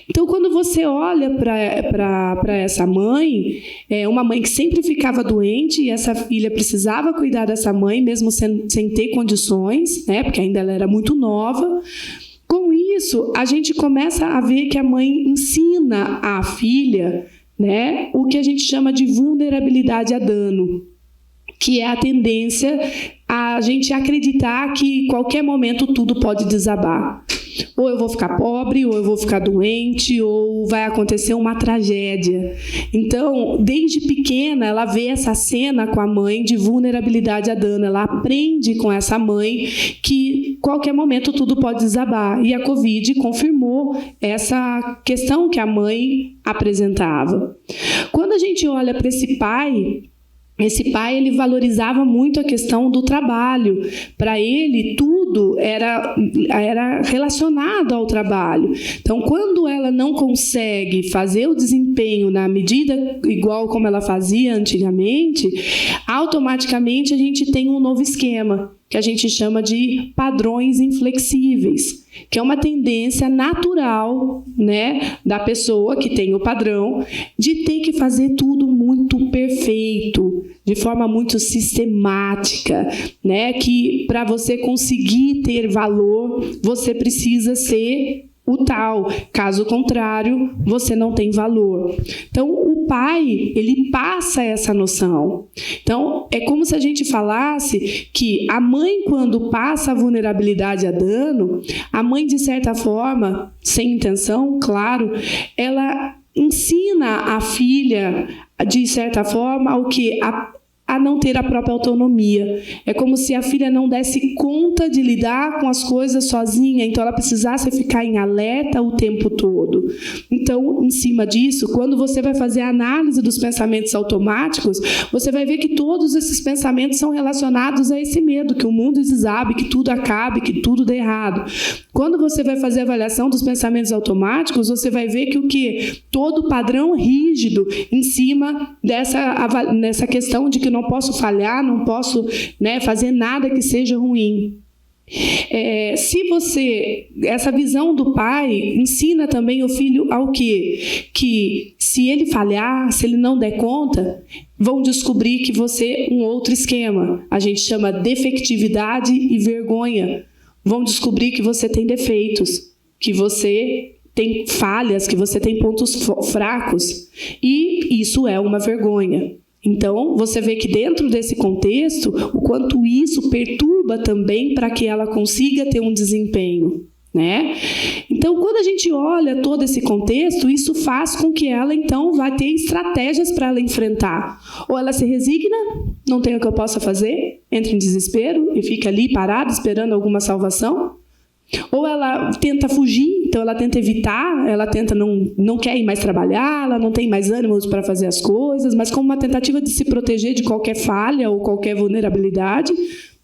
Então, quando você olha para essa mãe, uma mãe que sempre ficava doente, e essa filha precisava cuidar dessa mãe, mesmo sem ter condições, né, porque ainda ela era muito nova. Com isso, a gente começa a ver que a mãe ensina à filha, né, o que a gente chama de vulnerabilidade a dano, que é a tendência a gente acreditar que em qualquer momento tudo pode desabar. Ou eu vou ficar pobre, ou eu vou ficar doente, ou vai acontecer uma tragédia. Então, desde pequena, ela vê essa cena com a mãe de vulnerabilidade a dano. Ela aprende com essa mãe que qualquer momento tudo pode desabar. E a Covid confirmou essa questão que a mãe apresentava. Quando a gente olha para esse pai, ele valorizava muito a questão do trabalho. Para ele, tudo era relacionado ao trabalho. Então, quando ela não consegue fazer o desempenho na medida igual como ela fazia antigamente, automaticamente a gente tem um novo esquema, que a gente chama de padrões inflexíveis, que é uma tendência natural, né, da pessoa que tem o padrão de ter que fazer tudo muito perfeito, de forma muito sistemática, né, que para você conseguir ter valor, você precisa ser o tal. Caso contrário, você não tem valor. Então, o pai, ele passa essa noção. Então, é como se a gente falasse que a mãe, quando passa a vulnerabilidade a dano, a mãe, de certa forma, sem intenção, claro, ela ensina a filha, de certa forma, o que a não ter a própria autonomia. É como se a filha não desse conta de lidar com as coisas sozinha, então ela precisasse ficar em alerta o tempo todo. Então, em cima disso, quando você vai fazer a análise dos pensamentos automáticos, você vai ver que todos esses pensamentos são relacionados a esse medo, que o mundo desabe, que tudo acabe, que tudo dê errado. Quando você vai fazer a avaliação dos pensamentos automáticos, você vai ver que o quê? Todo padrão rígido em cima nessa questão de que não posso falhar, não posso, né, fazer nada que seja ruim. Essa visão do pai ensina também o filho ao quê? Que se ele falhar, se ele não der conta, vão descobrir que você um outro esquema. A gente chama defectividade e vergonha. Vão descobrir que você tem defeitos, que você tem falhas, que você tem pontos fracos. E isso é uma vergonha. Então, você vê que dentro desse contexto, o quanto isso perturba também para que ela consiga ter um desempenho, né? Então, quando a gente olha todo esse contexto, isso faz com que ela, então, vá ter estratégias para ela enfrentar. Ou ela se resigna, não tem o que eu possa fazer, entra em desespero e fica ali parada esperando alguma salvação. Ou ela tenta fugir, então ela tenta evitar, ela tenta não quer ir mais trabalhar, ela não tem mais ânimos para fazer as coisas, mas como uma tentativa de se proteger de qualquer falha ou qualquer vulnerabilidade,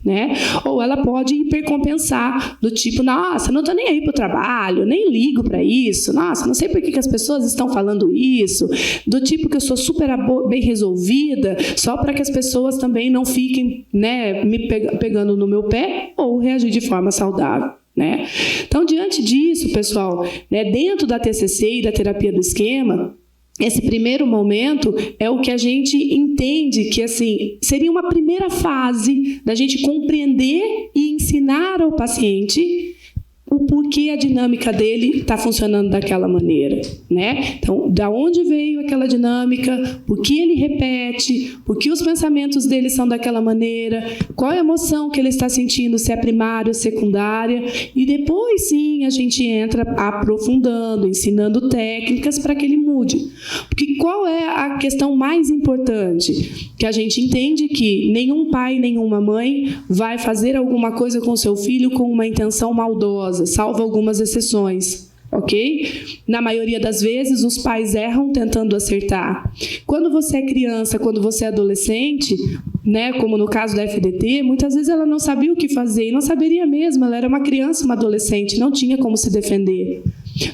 né? Ou ela pode hipercompensar, do tipo, nossa, não estou nem aí para o trabalho, nem ligo para isso, nossa, não sei por que as pessoas estão falando isso, do tipo que eu sou super bem resolvida, só para que as pessoas também não fiquem, né, me pegando no meu pé, ou reagir de forma saudável. Né? Então, diante disso, pessoal, né, dentro da TCC e da terapia do esquema, esse primeiro momento é o que a gente entende que assim, seria uma primeira fase da gente compreender e ensinar ao paciente o porquê a dinâmica dele está funcionando daquela maneira, né? Então, da onde veio aquela dinâmica, por que ele repete, por que os pensamentos dele são daquela maneira, qual é a emoção que ele está sentindo, se é primária ou secundária, e depois sim a gente entra aprofundando, ensinando técnicas para que ele mude. Porque qual é a questão mais importante? Que a gente entende que nenhum pai, nenhuma mãe vai fazer alguma coisa com seu filho com uma intenção maldosa, salvo algumas exceções, ok? Na maioria das vezes, os pais erram tentando acertar. Quando você é criança, quando você é adolescente, né, como no caso da FDT, muitas vezes ela não sabia o que fazer, e não saberia mesmo, ela era uma criança, uma adolescente, não tinha como se defender.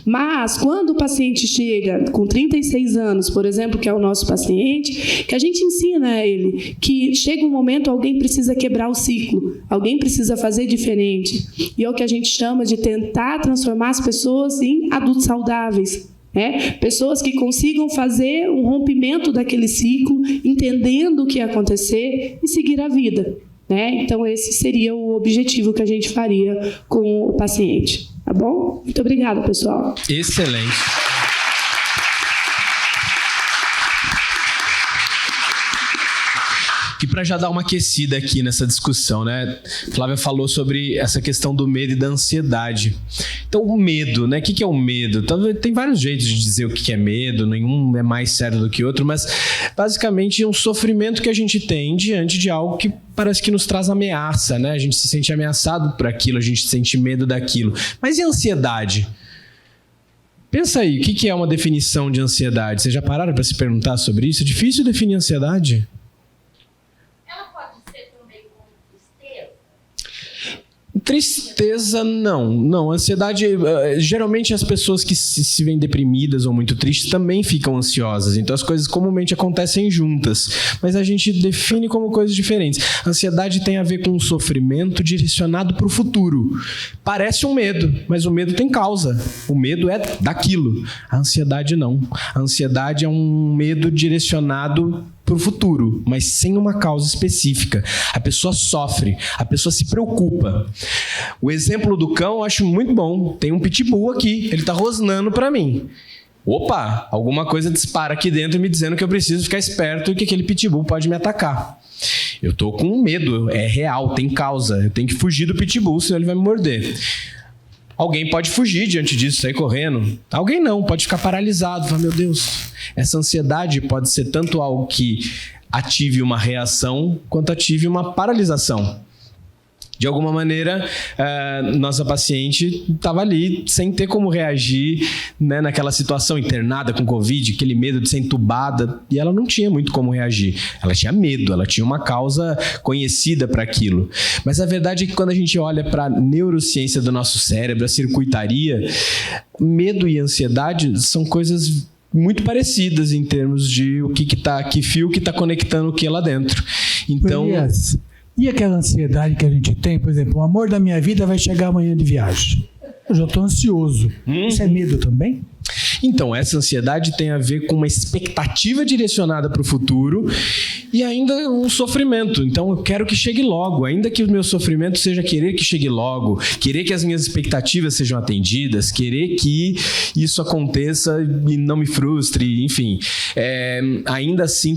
Mas, quando o paciente chega com 36 anos, por exemplo, que é o nosso paciente, que a gente ensina a ele que chega um momento, alguém precisa quebrar o ciclo, alguém precisa fazer diferente. E é o que a gente chama de tentar transformar as pessoas em adultos saudáveis, né? Pessoas que consigam fazer um rompimento daquele ciclo, entendendo o que ia acontecer e seguir a vida, né? Então, esse seria o objetivo que a gente faria com o paciente. Tá bom? Muito obrigada, pessoal. Excelente. E para já dar uma aquecida aqui nessa discussão, né? Flávia falou sobre essa questão do medo e da ansiedade. Então, o medo, né? O que é o medo? Tem vários jeitos de dizer o que é medo, nenhum é mais sério do que outro, mas basicamente é um sofrimento que a gente tem diante de algo que parece que nos traz ameaça, né? A gente se sente ameaçado por aquilo, a gente sente medo daquilo. Mas e a ansiedade? Pensa aí, o que é uma definição de ansiedade? Vocês já pararam para se perguntar sobre isso? É difícil definir ansiedade? Tristeza, não. Ansiedade, geralmente as pessoas que se veem deprimidas ou muito tristes também ficam ansiosas. Então as coisas comumente acontecem juntas. Mas a gente define como coisas diferentes. Ansiedade tem a ver com um sofrimento direcionado para o futuro. Parece um medo, mas o medo tem causa. O medo é daquilo. A ansiedade não. A ansiedade é um medo direcionado para o futuro, mas sem uma causa específica. A pessoa sofre, a pessoa se preocupa. O exemplo do cão eu acho muito bom. Tem um pitbull aqui, ele está rosnando para mim. Opa, alguma coisa dispara aqui dentro me dizendo que eu preciso ficar esperto e que aquele pitbull pode me atacar. Eu estou com medo, é real, tem causa. Eu tenho que fugir do pitbull, senão ele vai me morder. Alguém pode fugir diante disso, sair correndo. Alguém não, pode ficar paralisado. Fala, meu Deus, essa ansiedade pode ser tanto algo que ative uma reação, quanto ative uma paralisação. De alguma maneira, nossa paciente estava ali sem ter como reagir, né, naquela situação, internada com Covid, aquele medo de ser entubada, e ela não tinha muito como reagir. Ela tinha medo, ela tinha uma causa conhecida para aquilo. Mas a verdade é que quando a gente olha para a neurociência do nosso cérebro, a circuitaria, medo e ansiedade são coisas muito parecidas em termos de que fio que está conectando o que lá dentro. Então... E aquela ansiedade que a gente tem, por exemplo, o amor da minha vida vai chegar amanhã de viagem. Eu já estou ansioso. Isso é medo também? Então, essa ansiedade tem a ver com uma expectativa direcionada para o futuro e ainda um sofrimento. Então, eu quero que chegue logo, ainda que o meu sofrimento seja querer que chegue logo, querer que as minhas expectativas sejam atendidas, querer que isso aconteça e não me frustre, enfim. Ainda assim,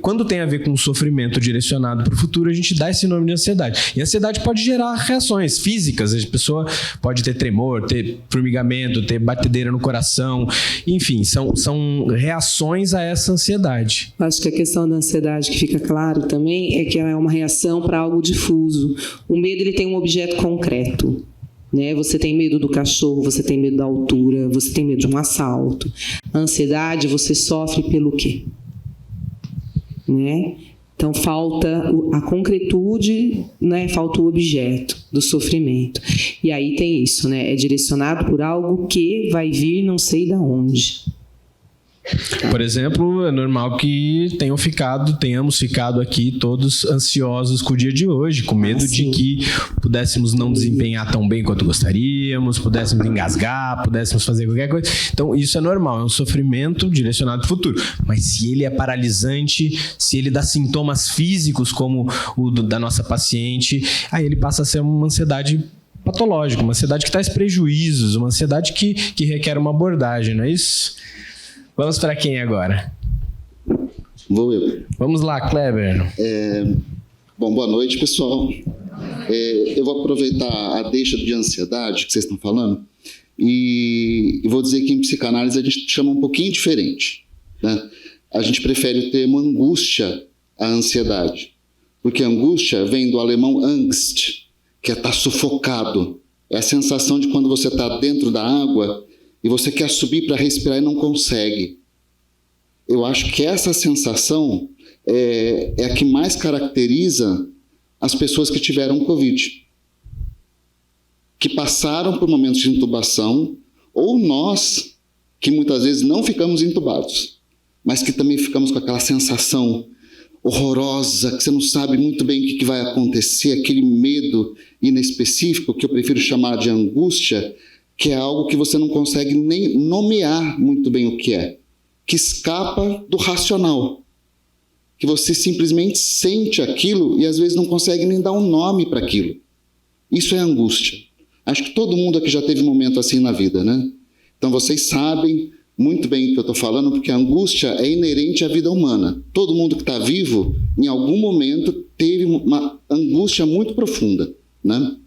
quando tem a ver com um sofrimento direcionado para o futuro, a gente dá esse nome de ansiedade. E a ansiedade pode gerar reações físicas, a pessoa pode ter tremor, ter formigamento, ter batedeira no coração, enfim, são reações a essa ansiedade. Acho que a questão da ansiedade que fica claro também é que ela é uma reação para algo difuso. O medo, ele tem um objeto concreto, né? Você tem medo do cachorro, você tem medo da altura, você tem medo de um assalto. A ansiedade, você sofre pelo quê? Né? Então, falta a concretude, né? Falta o objeto do sofrimento. E aí tem isso, né? É direcionado por algo que vai vir não sei de onde. Por exemplo, é normal que tenhamos ficado aqui todos ansiosos com o dia de hoje, com medo de que pudéssemos não desempenhar tão bem quanto gostaríamos, pudéssemos engasgar, pudéssemos fazer qualquer coisa. Então, isso é normal, é um sofrimento direcionado para o futuro. Mas se ele é paralisante, se ele dá sintomas físicos, como o da nossa paciente, aí ele passa a ser uma ansiedade patológica, uma ansiedade que traz prejuízos, uma ansiedade que requer uma abordagem, não é isso? Vamos para quem agora? Vou eu. Vamos lá, Kleber. Bom, boa noite, pessoal. Eu vou aproveitar a deixa de ansiedade que vocês estão falando e vou dizer que em psicanálise a gente chama um pouquinho diferente, né? A gente prefere o termo angústia à ansiedade, porque angústia vem do alemão Angst, que é estar sufocado. É a sensação de quando você está dentro da água e você quer subir para respirar e não consegue. Eu acho que essa sensação é a que mais caracteriza as pessoas que tiveram Covid, que passaram por momentos de intubação, ou nós, que muitas vezes não ficamos intubados, mas que também ficamos com aquela sensação horrorosa, que você não sabe muito bem o que vai acontecer, aquele medo inespecífico, que eu prefiro chamar de angústia, que é algo que você não consegue nem nomear muito bem o que é, que escapa do racional, que você simplesmente sente aquilo e às vezes não consegue nem dar um nome para aquilo. Isso é angústia. Acho que todo mundo aqui já teve um momento assim na vida, né? Então vocês sabem muito bem o que eu estou falando, porque a angústia é inerente à vida humana. Todo mundo que está vivo, em algum momento, teve uma angústia muito profunda, né?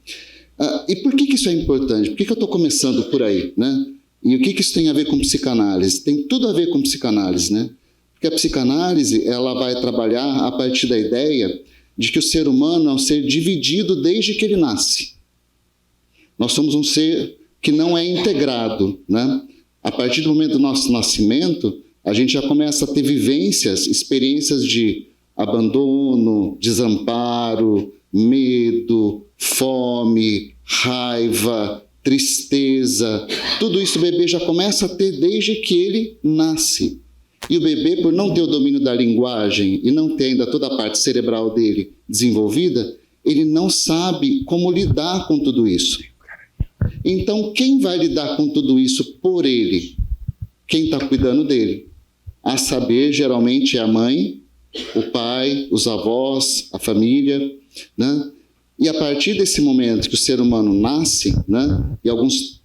E por que isso é importante? Por que eu estou começando por aí, né? E o que isso tem a ver com psicanálise? Tem tudo a ver com psicanálise, né? Porque a psicanálise, ela vai trabalhar a partir da ideia de que o ser humano é um ser dividido desde que ele nasce. Nós somos um ser que não é integrado, né? A partir do momento do nosso nascimento, a gente já começa a ter vivências, experiências de abandono, desamparo, medo, fome, raiva, tristeza. Tudo isso o bebê já começa a ter desde que ele nasce. E o bebê, por não ter o domínio da linguagem e não ter ainda toda a parte cerebral dele desenvolvida, ele não sabe como lidar com tudo isso. Então, quem vai lidar com tudo isso por ele? Quem está cuidando dele? A saber, geralmente é a mãe, o pai, os avós, a família, né? E a partir desse momento que o ser humano nasce, né? E alguns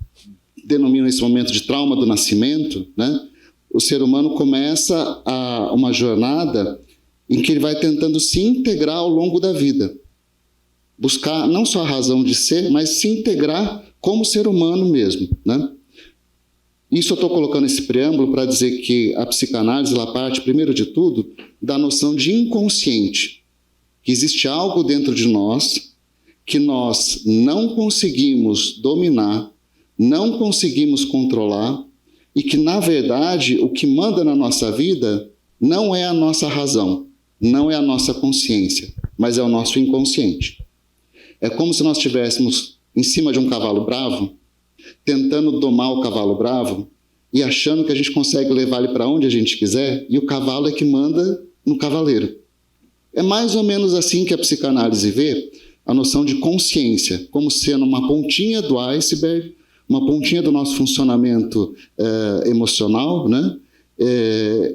denominam esse momento de trauma do nascimento, né? O ser humano começa uma jornada em que ele vai tentando se integrar ao longo da vida. Buscar não só a razão de ser, mas se integrar como ser humano mesmo, né? Isso eu estou colocando esse preâmbulo para dizer que a psicanálise ela parte, primeiro de tudo, da noção de inconsciente. Que existe algo dentro de nós que nós não conseguimos dominar, não conseguimos controlar, e que, na verdade, o que manda na nossa vida não é a nossa razão, não é a nossa consciência, mas é o nosso inconsciente. É como se nós estivéssemos em cima de um cavalo bravo, tentando domar o cavalo bravo e achando que a gente consegue levar ele para onde a gente quiser, e o cavalo é que manda no cavaleiro. É mais ou menos assim que a psicanálise vê a noção de consciência, como sendo uma pontinha do iceberg, uma pontinha do nosso funcionamento emocional, né?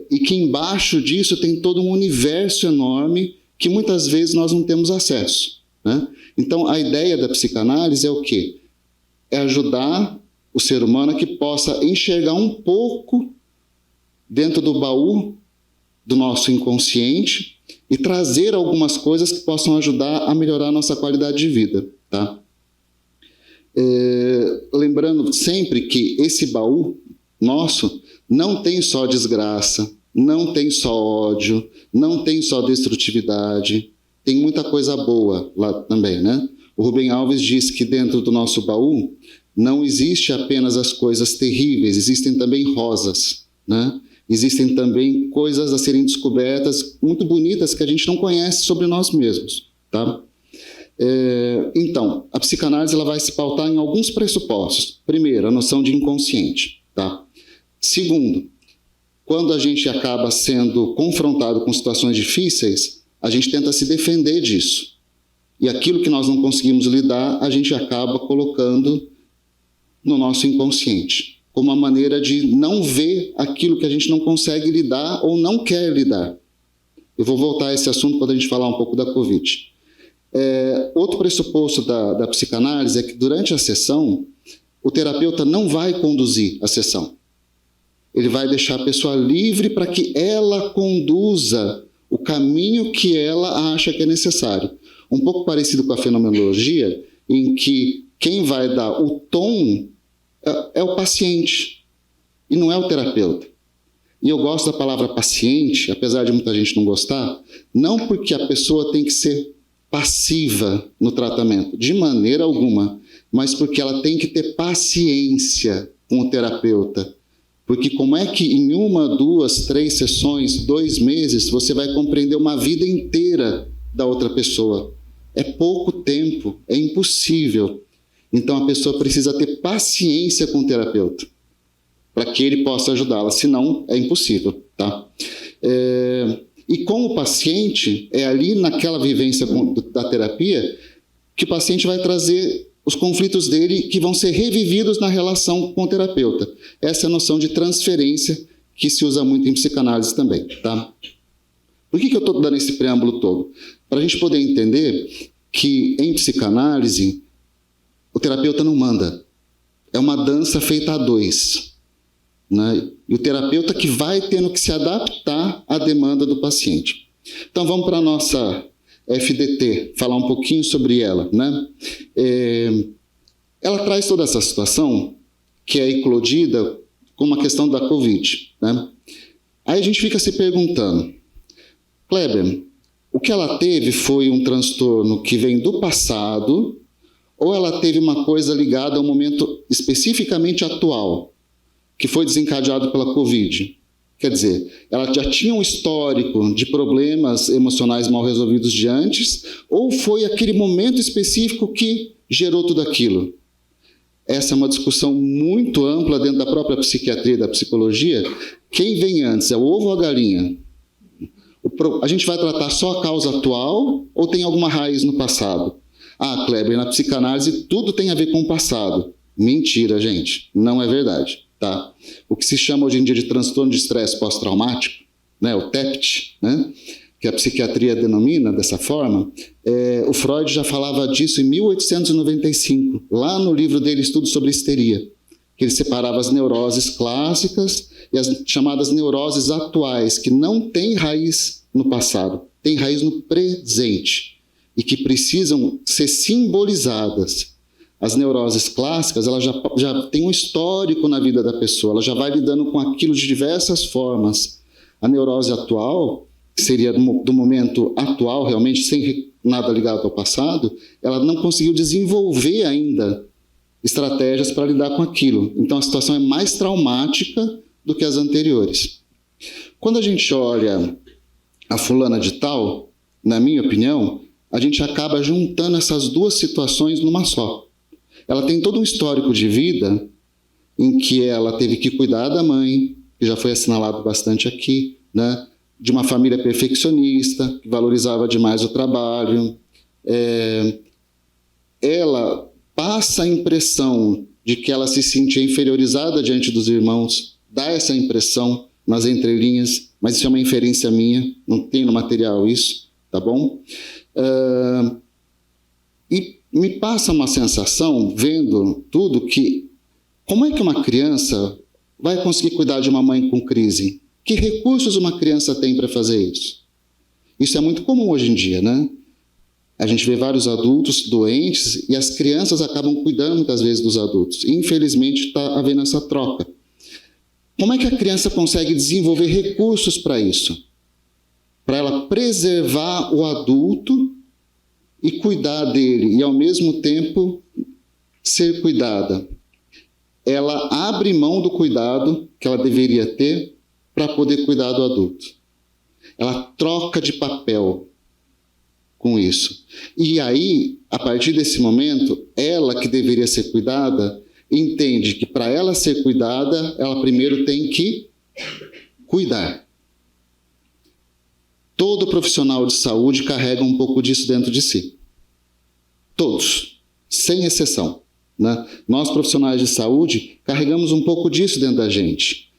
E que embaixo disso tem todo um universo enorme que muitas vezes nós não temos acesso, né? Então, a ideia da psicanálise é o quê? É ajudar o ser humano a que possa enxergar um pouco dentro do baú do nosso inconsciente e trazer algumas coisas que possam ajudar a melhorar a nossa qualidade de vida, tá? Lembrando sempre que esse baú nosso não tem só desgraça, não tem só ódio, não tem só destrutividade, tem muita coisa boa lá também, né? O Rubem Alves diz que dentro do nosso baú não existe apenas as coisas terríveis, existem também rosas, né? Existem também coisas a serem descobertas muito bonitas que a gente não conhece sobre nós mesmos, tá? Então, a psicanálise ela vai se pautar em alguns pressupostos. Primeiro, a noção de inconsciente, tá? Segundo, quando a gente acaba sendo confrontado com situações difíceis, a gente tenta se defender disso. E aquilo que nós não conseguimos lidar, a gente acaba colocando no nosso inconsciente, como uma maneira de não ver aquilo que a gente não consegue lidar ou não quer lidar. Eu vou voltar a esse assunto quando a gente falar um pouco da Covid. Outro pressuposto da psicanálise é que durante a sessão, o terapeuta não vai conduzir a sessão. Ele vai deixar a pessoa livre para que ela conduza o caminho que ela acha que é necessário. Um pouco parecido com a fenomenologia, em que quem vai dar o tom é o paciente e não é o terapeuta. E eu gosto da palavra paciente, apesar de muita gente não gostar, não porque a pessoa tem que ser passiva no tratamento, de maneira alguma, mas porque ela tem que ter paciência com o terapeuta. Porque como é que em 1, 2, 3 sessões, 2 meses, você vai compreender uma vida inteira da outra pessoa? É pouco tempo, é impossível. Então a pessoa precisa ter paciência com o terapeuta, para que ele possa ajudá-la, senão é impossível, tá? E com o paciente, é ali naquela vivência da terapia que o paciente vai trazer os conflitos dele que vão ser revividos na relação com o terapeuta. Essa é a noção de transferência que se usa muito em psicanálise também, tá? Por que eu estou dando esse preâmbulo todo? Para a gente poder entender que em psicanálise o terapeuta não manda. É uma dança feita a dois, né? E o terapeuta que vai tendo que se adaptar à demanda do paciente. Então vamos para a nossa FDT, falar um pouquinho sobre ela, né? Ela traz toda essa situação que é eclodida com uma questão da Covid, né? Aí a gente fica se perguntando, Kleber, o que ela teve foi um transtorno que vem do passado ou ela teve uma coisa ligada a um momento especificamente atual, que foi desencadeado pela Covid? Quer dizer, ela já tinha um histórico de problemas emocionais mal resolvidos de antes, ou foi aquele momento específico que gerou tudo aquilo? Essa é uma discussão muito ampla dentro da própria psiquiatria e da psicologia. Quem vem antes, é o ovo ou a galinha? A gente vai tratar só a causa atual ou tem alguma raiz no passado? Ah, Kleber, na psicanálise tudo tem a ver com o passado. Mentira, gente, não é verdade. Tá? O que se chama hoje em dia de transtorno de estresse pós-traumático, né, o TEPT, né, que a psiquiatria denomina dessa forma, o Freud já falava disso em 1895, lá no livro dele, Estudo sobre Histeria, que ele separava as neuroses clássicas e as chamadas neuroses atuais, que não têm raiz no passado, têm raiz no presente e que precisam ser simbolizadas. As neuroses clássicas, ela já tem um histórico na vida da pessoa, ela já vai lidando com aquilo de diversas formas. A neurose atual, que seria do momento atual, realmente, sem nada ligado ao passado, ela não conseguiu desenvolver ainda estratégias para lidar com aquilo. Então, a situação é mais traumática do que as anteriores. Quando a gente olha a fulana de tal, na minha opinião, a gente acaba juntando essas duas situações numa só. Ela tem todo um histórico de vida em que ela teve que cuidar da mãe, que já foi assinalado bastante aqui, né? De uma família perfeccionista, que valorizava demais o trabalho. Ela passa a impressão de que ela se sentia inferiorizada diante dos irmãos, dá essa impressão nas entrelinhas, mas isso é uma inferência minha, não tem no material isso, tá bom? E me passa uma sensação, vendo tudo, que como é que uma criança vai conseguir cuidar de uma mãe com crise? Que recursos uma criança tem para fazer isso? Isso é muito comum hoje em dia, né? A gente vê vários adultos doentes e as crianças acabam cuidando muitas vezes dos adultos. Infelizmente está havendo essa troca. Como é que a criança consegue desenvolver recursos para isso? Para ela preservar o adulto e cuidar dele, e ao mesmo tempo ser cuidada. Ela abre mão do cuidado que ela deveria ter para poder cuidar do adulto. Ela troca de papel com isso. E aí, a partir desse momento, ela que deveria ser cuidada, entende que para ela ser cuidada, ela primeiro tem que cuidar. Todo profissional de saúde carrega um pouco disso dentro de si. Todos, sem exceção, né? Nós, profissionais de saúde, carregamos um pouco disso dentro da gente.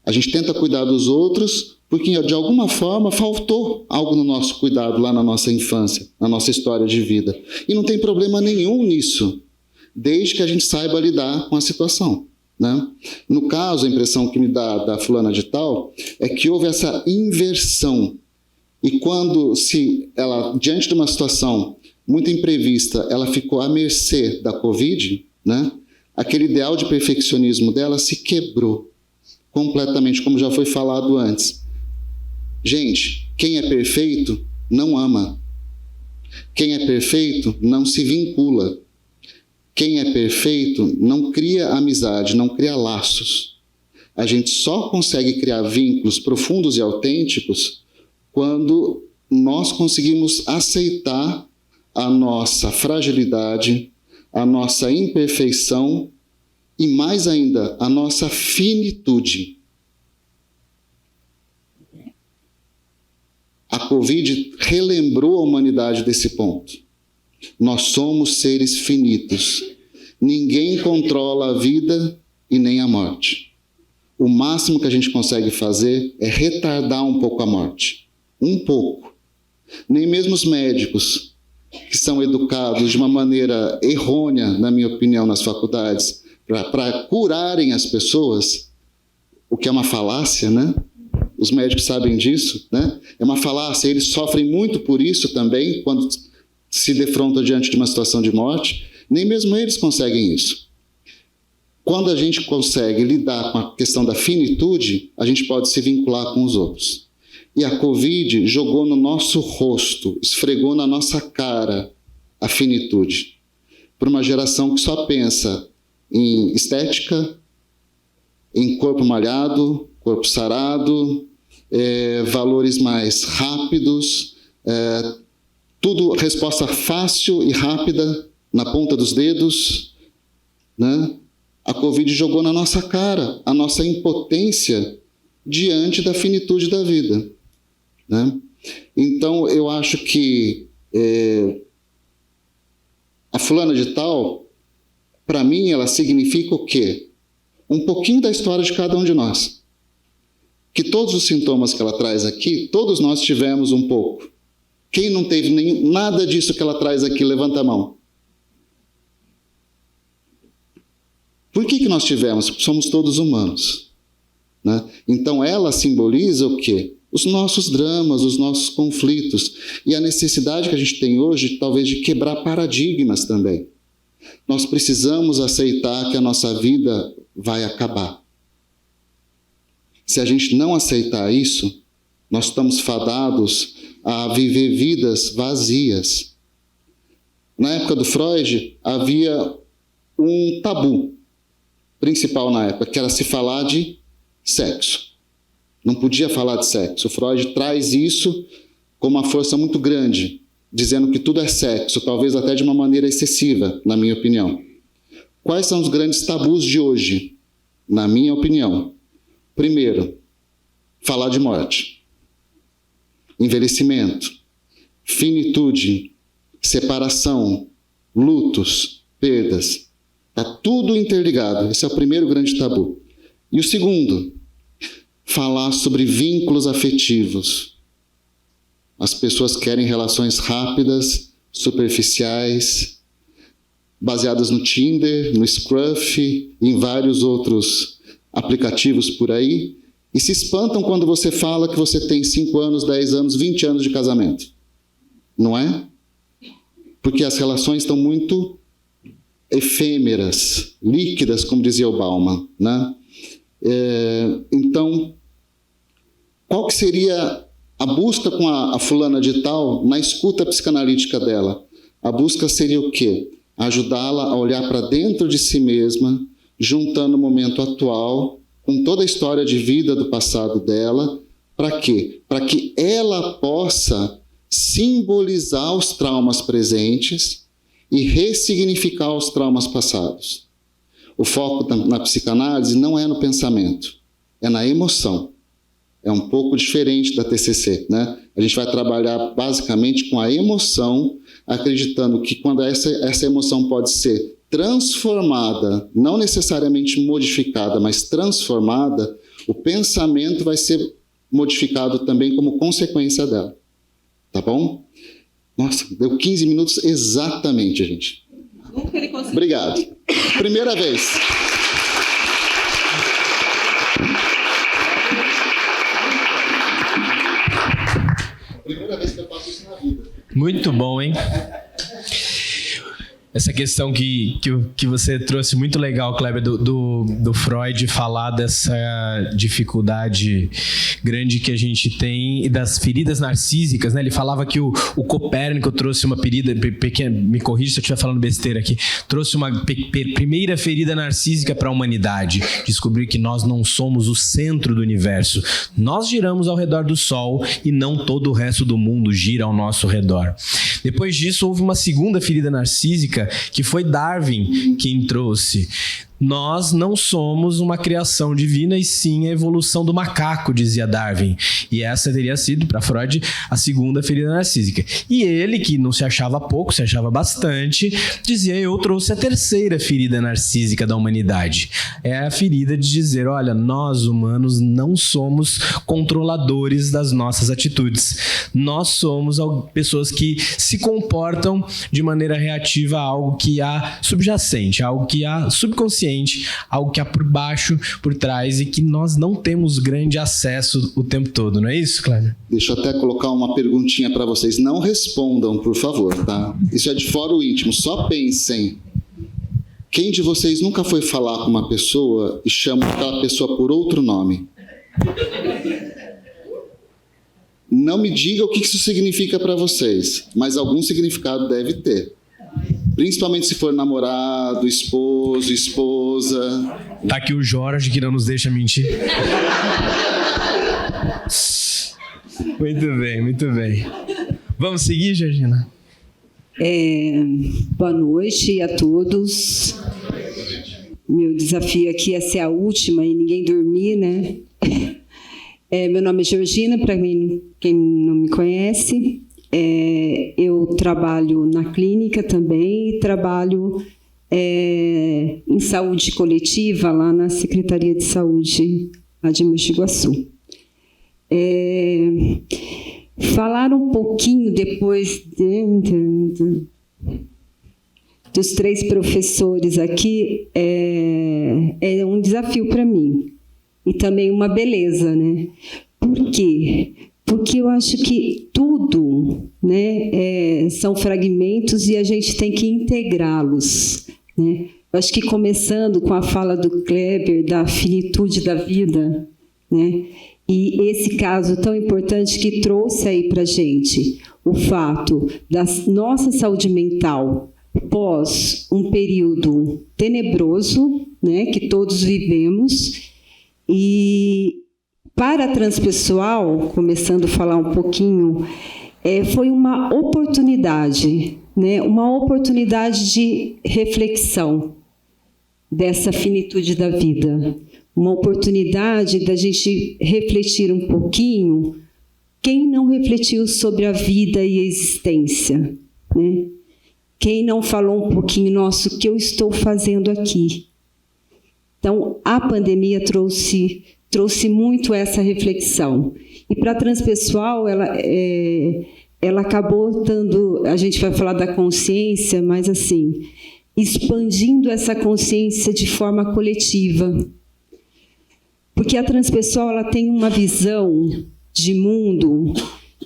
A gente tenta cuidar dos outros porque, de alguma forma, faltou algo no nosso cuidado lá na nossa infância, na nossa história de vida. E não tem problema nenhum nisso, desde que a gente saiba lidar com a situação, né? No caso, a impressão que me dá da fulana de tal é que houve essa inversão. E quando ela, diante de uma situação muito imprevista, ela ficou à mercê da Covid, né? Aquele ideal de perfeccionismo dela se quebrou completamente, como já foi falado antes. Gente, quem é perfeito não ama. Quem é perfeito não se vincula. Quem é perfeito não cria amizade, não cria laços. A gente só consegue criar vínculos profundos e autênticos quando nós conseguimos aceitar a nossa fragilidade, a nossa imperfeição e, mais ainda, a nossa finitude. A Covid relembrou a humanidade desse ponto. Nós somos seres finitos. Ninguém controla a vida e nem a morte. O máximo que a gente consegue fazer é retardar um pouco a morte. Um pouco. Nem mesmo os médicos, que são educados de uma maneira errônea, na minha opinião, nas faculdades, para curarem as pessoas, o que é uma falácia, né? Os médicos sabem disso, né? É uma falácia, eles sofrem muito por isso também, quando se defrontam diante de uma situação de morte. Nem mesmo eles conseguem isso. Quando a gente consegue lidar com a questão da finitude, a gente pode se vincular com os outros. E a Covid jogou no nosso rosto, esfregou na nossa cara a finitude. Por uma geração que só pensa em estética, em corpo malhado, corpo sarado, valores mais rápidos, tudo resposta fácil e rápida na ponta dos dedos, né? A Covid jogou na nossa cara a nossa impotência diante da finitude da vida, né? Então, eu acho que a fulana de tal, para mim, ela significa o quê? Um pouquinho da história de cada um de nós. Que todos os sintomas que ela traz aqui, todos nós tivemos um pouco. Quem não teve nada disso que ela traz aqui, levanta a mão. Por que nós tivemos? Somos todos humanos, né? Então ela simboliza o quê? Os nossos dramas, os nossos conflitos e a necessidade que a gente tem hoje, talvez, de quebrar paradigmas também. Nós precisamos aceitar que a nossa vida vai acabar. Se a gente não aceitar isso, nós estamos fadados a viver vidas vazias. Na época do Freud, havia um tabu principal na época, que era se falar de sexo. Não podia falar de sexo. O Freud traz isso com uma força muito grande, dizendo que tudo é sexo, talvez até de uma maneira excessiva, na minha opinião. Quais são os grandes tabus de hoje, na minha opinião? Primeiro, falar de morte, envelhecimento, finitude, separação, lutos, perdas. Está tudo interligado. Esse é o primeiro grande tabu. E o segundo, falar sobre vínculos afetivos. As pessoas querem relações rápidas, superficiais, baseadas no Tinder, no Scruff e em vários outros aplicativos por aí, e se espantam quando você fala que você tem 5 anos, 10 anos, 20 anos de casamento. Não é? Porque as relações estão muito efêmeras, líquidas, como dizia o Bauman, né? Então, qual que seria a busca com a fulana de tal na escuta psicanalítica dela? A busca seria o quê? Ajudá-la a olhar para dentro de si mesma, juntando o momento atual com toda a história de vida do passado dela. Para quê? Para que ela possa simbolizar os traumas presentes e ressignificar os traumas passados. O foco na psicanálise não é no pensamento, é na emoção. É um pouco diferente da TCC, né? A gente vai trabalhar basicamente com a emoção, acreditando que quando essa emoção pode ser transformada, não necessariamente modificada, mas transformada, o pensamento vai ser modificado também como consequência dela. Tá bom? Nossa, deu 15 minutos exatamente, gente. Obrigado. Primeira vez. Primeira vez que eu faço isso na vida. Muito bom, hein? Essa questão que você trouxe, muito legal, Kleber, do Freud, falar dessa dificuldade grande que a gente tem e das feridas narcísicas, né? Ele falava que o Copérnico trouxe uma ferida, pequena, me corrija se eu estiver falando besteira aqui, trouxe uma primeira ferida narcísica para a humanidade, descobrir que nós não somos o centro do universo. Nós giramos ao redor do Sol e não todo o resto do mundo gira ao nosso redor. Depois disso, houve uma segunda ferida narcísica, que foi Darwin quem trouxe. Nós não somos uma criação divina e sim a evolução do macaco, dizia Darwin. E essa teria sido, para Freud, a segunda ferida narcísica. E ele, que não se achava pouco, se achava bastante, dizia: eu trouxe a terceira ferida narcísica da humanidade. É a ferida de dizer: olha, nós humanos não somos controladores das nossas atitudes. Nós somos pessoas que se comportam de maneira reativa a algo que há subjacente, algo que há subconsciente, algo que há por baixo, por trás, e que nós não temos grande acesso o tempo todo, não é isso, Kleber? Deixa eu até colocar uma perguntinha para vocês. Não respondam, por favor, tá? Isso é de fora o íntimo, só pensem. Quem de vocês nunca foi falar com uma pessoa e chama aquela pessoa por outro nome? Não me diga o que isso significa para vocês, mas algum significado deve ter. Principalmente se for namorado, esposo, esposa. Tá aqui o Jorge, que não nos deixa mentir. Muito bem, muito bem. Vamos seguir, Georgina? Boa noite a todos. Meu desafio aqui é ser a última e ninguém dormir, né? Meu nome é Georgina, para quem não me conhece. Eu trabalho na clínica também e trabalho em saúde coletiva lá na Secretaria de Saúde lá de Mogi Guaçu. Falar um pouquinho depois dos três professores aqui é um desafio para mim e também uma beleza, né? Por quê? Porque eu acho que tudo, né, são fragmentos e a gente tem que integrá-los, né? Eu acho que começando com a fala do Kleber da finitude da vida, né? E esse caso tão importante que trouxe aí para a gente o fato da nossa saúde mental pós um período tenebroso, né, que todos vivemos. E para a transpessoal, começando a falar um pouquinho, foi uma oportunidade, né, uma oportunidade de reflexão dessa finitude da vida. Uma oportunidade da gente refletir um pouquinho. Quem não refletiu sobre a vida e a existência, né? Quem não falou um pouquinho, nossa, o que eu estou fazendo aqui? Então, a pandemia trouxe muito essa reflexão. E para a transpessoal, ela acabou dando, a gente vai falar da consciência, mas assim, expandindo essa consciência de forma coletiva. Porque a transpessoal ela tem uma visão de mundo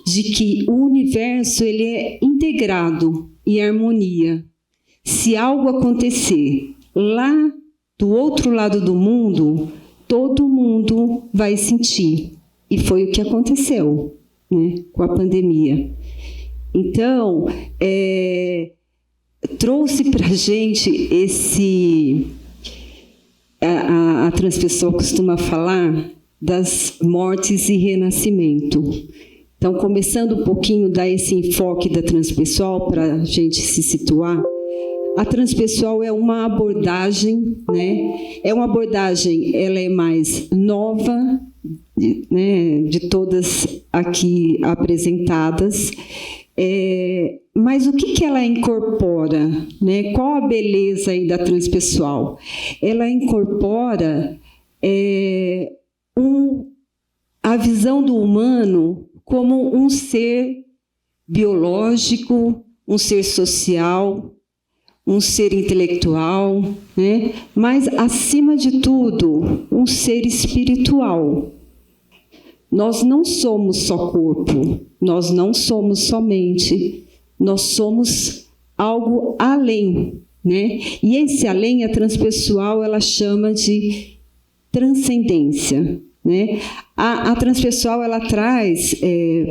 de que o universo ele é integrado em harmonia. Se algo acontecer lá do outro lado do mundo, todo mundo vai sentir. E foi o que aconteceu, né, com a pandemia. Então, trouxe para a gente esse... A transpessoal costuma falar das mortes e renascimento. Então, começando um pouquinho, dar esse enfoque da transpessoal para a gente se situar. A transpessoal é uma abordagem, né? É uma abordagem, ela é mais nova, né, de todas aqui apresentadas. Mas o que ela incorpora, né? Qual a beleza aí da transpessoal? Ela incorpora a visão do humano como um ser biológico, um ser social, um ser intelectual, né? Mas, acima de tudo, um ser espiritual. Nós não somos só corpo, nós não somos só mente, nós somos algo além, né? E esse além, a transpessoal, ela chama de transcendência, né? A transpessoal, ela traz,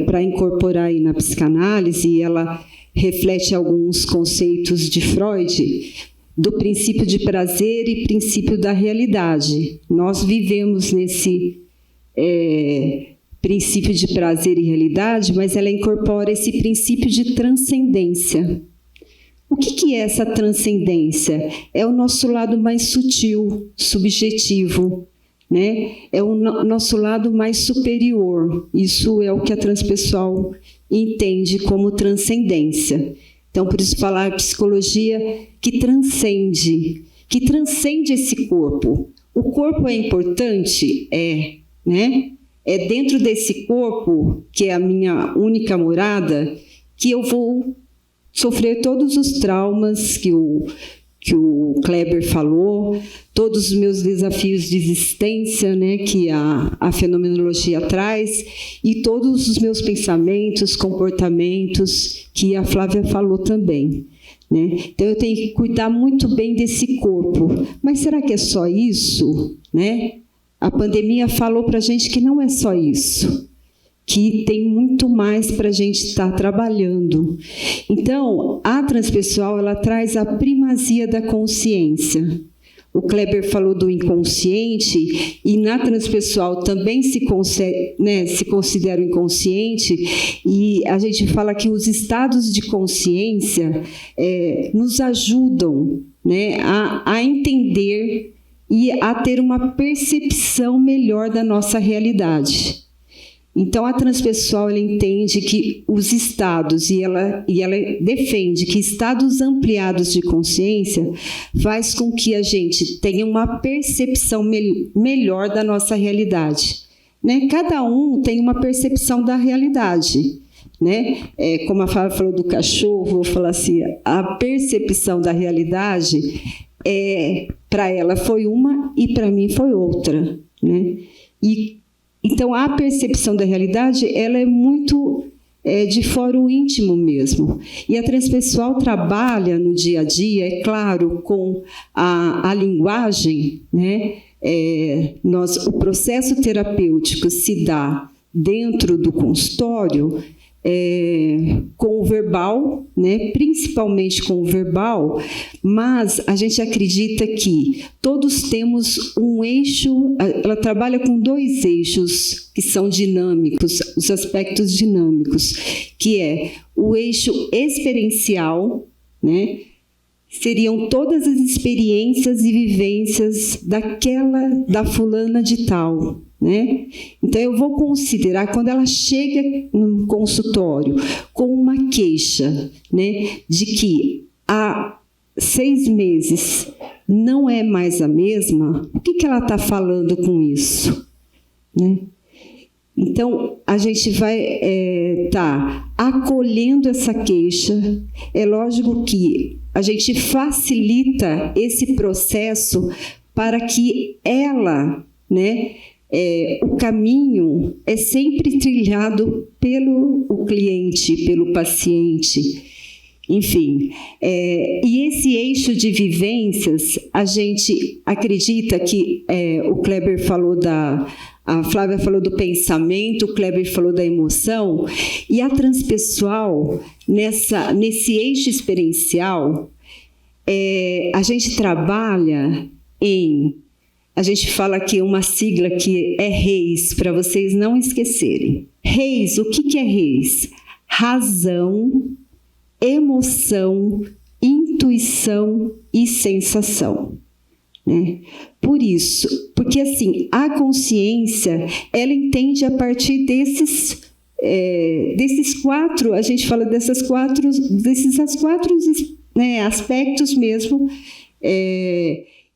para incorporar aí na psicanálise, ela reflete alguns conceitos de Freud, do princípio de prazer e princípio da realidade. Nós vivemos nesse princípio de prazer e realidade, mas ela incorpora esse princípio de transcendência. O que é essa transcendência? É o nosso lado mais sutil, subjetivo, né? É o nosso lado mais superior. Isso é o que a transpessoal entende como transcendência. Então, por isso falar psicologia que transcende esse corpo. O corpo é importante? É, né? É dentro desse corpo, que é a minha única morada, que eu vou sofrer todos os traumas que o Kleber falou, todos os meus desafios de existência, né, que a fenomenologia traz, e todos os meus pensamentos, comportamentos, que a Flávia falou também. Né? Então, eu tenho que cuidar muito bem desse corpo. Mas será que é só isso? Né? A pandemia falou para a gente que não é só isso, que tem muito mais para a gente estar trabalhando. Então, a transpessoal, ela traz a primazia da consciência. O Kleber falou do inconsciente, e na transpessoal também se considera o inconsciente, e a gente fala que os estados de consciência nos ajudam, né, a entender e a ter uma percepção melhor da nossa realidade. Então, a transpessoal, ela entende que os estados, e ela defende que estados ampliados de consciência faz com que a gente tenha uma percepção melhor da nossa realidade. Né? Cada um tem uma percepção da realidade. Né? Como a Flávia falou do cachorro, vou falar assim, a percepção da realidade, para ela foi uma e para mim foi outra. Né? Então, a percepção da realidade, ela é muito de fórum íntimo mesmo. E a transpessoal trabalha no dia a dia, é claro, com a linguagem, né? O processo terapêutico se dá dentro do consultório, com o verbal, né? Principalmente com o verbal, mas a gente acredita que todos temos um eixo, ela trabalha com 2 eixos que são dinâmicos, os aspectos dinâmicos, que é o eixo experiencial, né? Seriam todas as experiências e vivências da fulana de tal. Né? Então, eu vou considerar, quando ela chega no consultório com uma queixa, né, de que há 6 meses não é mais a mesma, o que ela está falando com isso? Né? Então, a gente vai estar acolhendo essa queixa. É lógico que a gente facilita esse processo para que ela, né, o caminho é sempre trilhado pelo cliente, pelo paciente, enfim. E esse eixo de vivências, a gente acredita que o Kleber falou a Flávia falou do pensamento, o Kleber falou da emoção, e a transpessoal, nesse eixo experiencial, a gente trabalha a gente fala aqui uma sigla que é REIS, para vocês não esquecerem. REIS, o que é REIS? Razão, emoção, intuição e sensação. Né? Por isso, porque assim, a consciência, ela entende a partir desses 4, a gente fala desses 4 né, aspectos mesmo.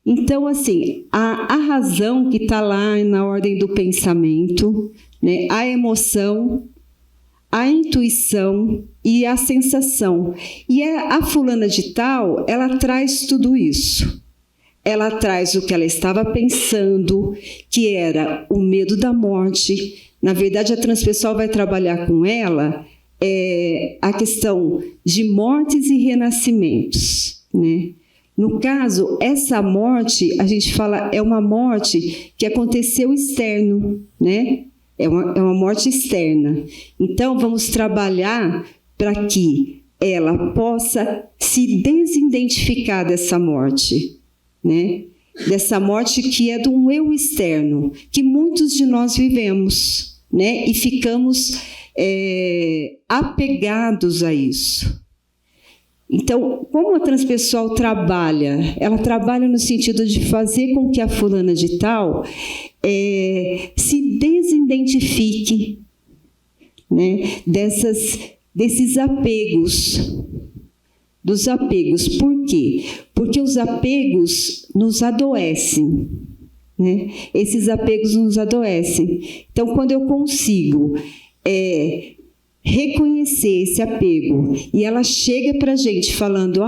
Então, assim, a razão que está lá na ordem do pensamento, né, a emoção, a intuição e a sensação. E a fulana de tal, ela traz tudo isso. Ela traz o que ela estava pensando, que era o medo da morte. Na verdade, a transpessoal vai trabalhar com ela a questão de mortes e renascimentos, né? No caso, essa morte, a gente fala, é uma morte que aconteceu externo, né? É uma morte externa. Então, vamos trabalhar para que ela possa se desidentificar dessa morte, né? Dessa morte que é de um eu externo, que muitos de nós vivemos, né? E ficamos apegados a isso. Então, como a transpessoal trabalha? Ela trabalha no sentido de fazer com que a fulana de tal se desidentifique, né, desses apegos. Dos apegos. Por quê? Porque os apegos nos adoecem. Né? Esses apegos nos adoecem. Então, quando eu consigo reconhecer esse apego e ela chega para a gente falando: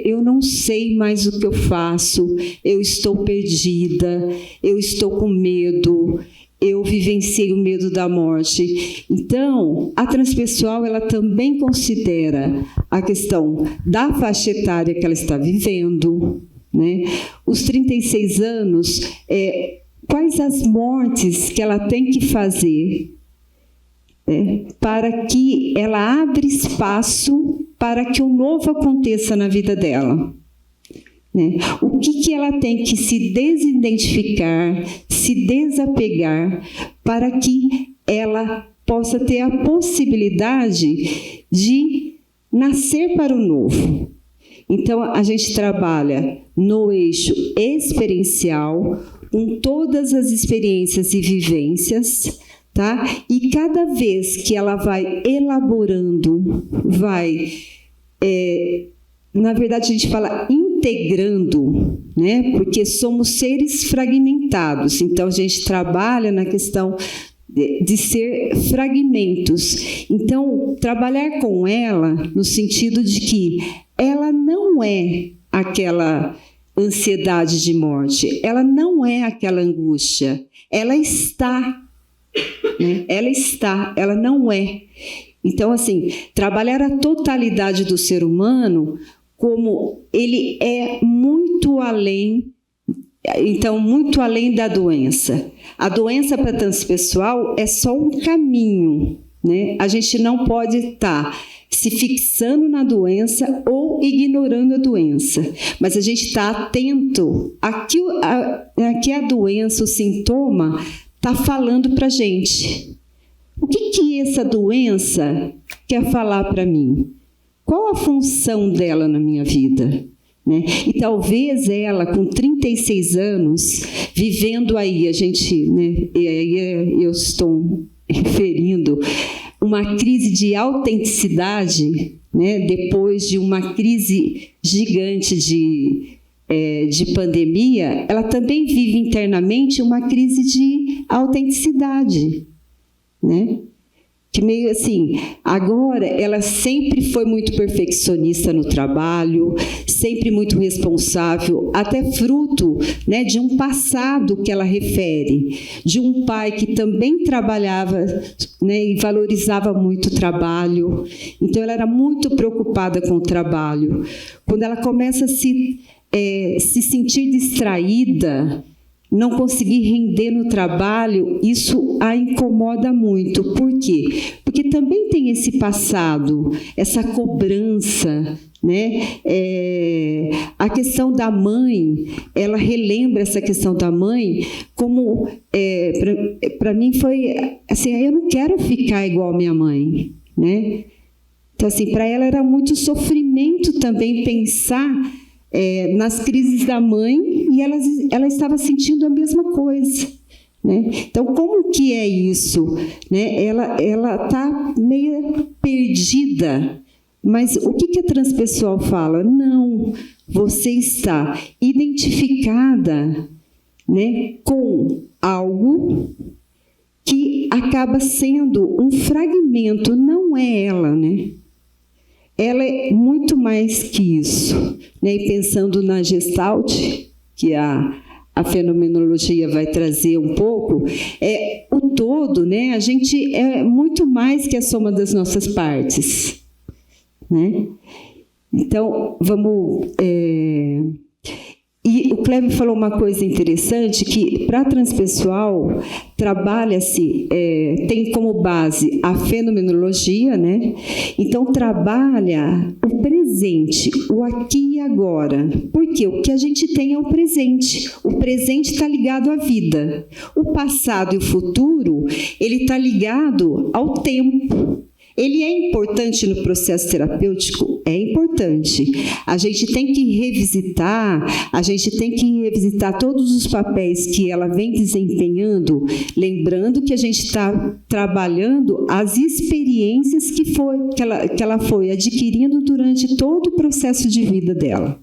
eu não sei mais o que eu faço, eu estou perdida, eu estou com medo, eu vivenciei o medo da morte. Então, a transpessoal, ela também considera a questão da faixa etária que ela está vivendo, né? Os 36 anos, quais as mortes que ela tem que fazer para que ela abra espaço para que o novo aconteça na vida dela. Né? O que ela tem que se desidentificar, se desapegar, para que ela possa ter a possibilidade de nascer para o novo. Então, a gente trabalha no eixo experiencial, com todas as experiências e vivências, tá? E cada vez que ela vai elaborando, na verdade a gente fala integrando, né? Porque somos seres fragmentados, então a gente trabalha na questão de ser fragmentos. Então, trabalhar com ela no sentido de que ela não é aquela ansiedade de morte, ela não é aquela angústia, ela está, né? Ela não é. Então, assim, trabalhar a totalidade do ser humano como ele é muito além, então, muito além da doença. A doença para a transpessoal é só um caminho, né? A gente não pode estar se fixando na doença ou ignorando a doença, mas a gente está atento a que a doença, o sintoma, está falando para a gente. O que essa doença quer falar para mim? Qual a função dela na minha vida? Né? E talvez ela, com 36 anos, vivendo aí, né, eu estou referindo uma crise de autenticidade, né, depois de uma crise gigante de pandemia, ela também vive internamente uma crise de autenticidade, né? Que meio assim, agora ela sempre foi muito perfeccionista no trabalho, sempre muito responsável, até fruto, né, de um passado que ela refere, de um pai que também trabalhava, né, e valorizava muito o trabalho. Então, ela era muito preocupada com o trabalho. Quando ela começa a se sentir distraída, não conseguir render no trabalho, isso a incomoda muito. Por quê? Porque também tem esse passado, essa cobrança, né? A questão da mãe, ela relembra essa questão da mãe como, para mim foi assim, eu não quero ficar igual a minha mãe, né? Então, assim, para ela era muito sofrimento também pensar nas crises da mãe, e ela estava sentindo a mesma coisa, né? Então, como que é isso? Né? Ela está meio perdida, mas o que a transpessoal fala? Não, você está identificada, né, com algo que acaba sendo um fragmento, não é ela, né? Ela é muito mais que isso, né? E pensando na Gestalt, que a fenomenologia vai trazer um pouco, o todo, né? A gente é muito mais que a soma das nossas partes, né? Então, vamos... E o Cleber falou uma coisa interessante, que para a transpessoal trabalha-se, tem como base a fenomenologia, né? Então trabalha o presente, o aqui e agora. Porque o que a gente tem é o presente. O presente está ligado à vida. O passado e o futuro, ele está ligado ao tempo. Ele é importante no processo terapêutico? É importante. A gente tem que revisitar todos os papéis que ela vem desempenhando, lembrando que a gente está trabalhando as experiências que ela foi adquirindo durante todo o processo de vida dela,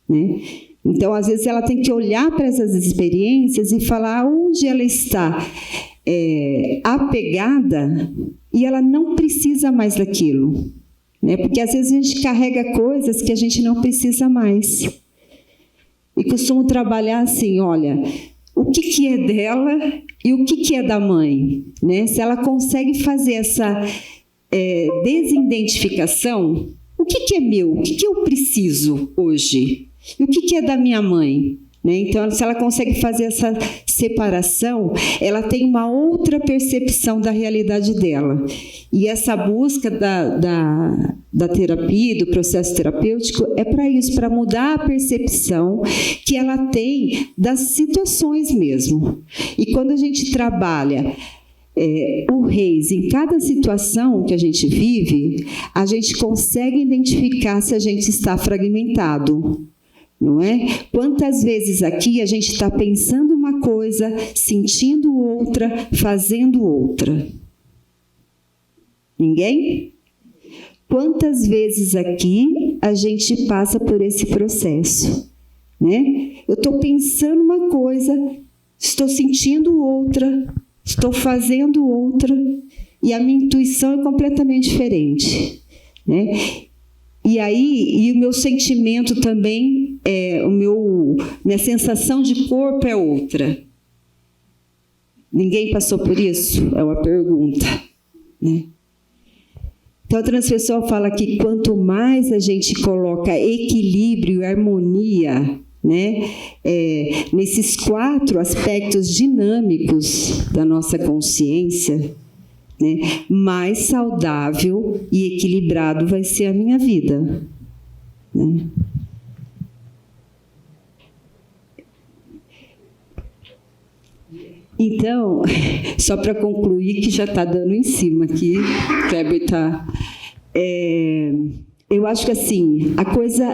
né? Então, às vezes, ela tem que olhar para essas experiências e falar onde ela está apegada e ela não precisa mais daquilo, né? Porque, às vezes, a gente carrega coisas que a gente não precisa mais. E costumo trabalhar assim, olha, o que é dela e o que é da mãe, né? Se ela consegue fazer essa desidentificação, o que é meu? O que eu preciso hoje? E o que é da minha mãe? Né? Então, se ela consegue fazer essa separação, ela tem uma outra percepção da realidade dela. E essa busca da terapia, do processo terapêutico, é para isso, para mudar a percepção que ela tem das situações mesmo. E quando a gente trabalha o Reis em cada situação que a gente vive, a gente consegue identificar se a gente está fragmentado. Não é? Quantas vezes aqui a gente está pensando uma coisa, sentindo outra, fazendo outra? Ninguém? Quantas vezes aqui a gente passa por esse processo? Né? Eu estou pensando uma coisa, estou sentindo outra, estou fazendo outra, e a minha intuição é completamente diferente. Né? E aí, o meu sentimento também, minha sensação de corpo é outra. Ninguém passou por isso? É uma pergunta, né? Então, a transpessoal fala que quanto mais a gente coloca equilíbrio e harmonia, né, nesses 4 aspectos dinâmicos da nossa consciência, né, mais saudável e equilibrado vai ser a minha vida. Né? Então, só para concluir, que já está dando em cima aqui, o Kleber está... eu acho que, assim, a coisa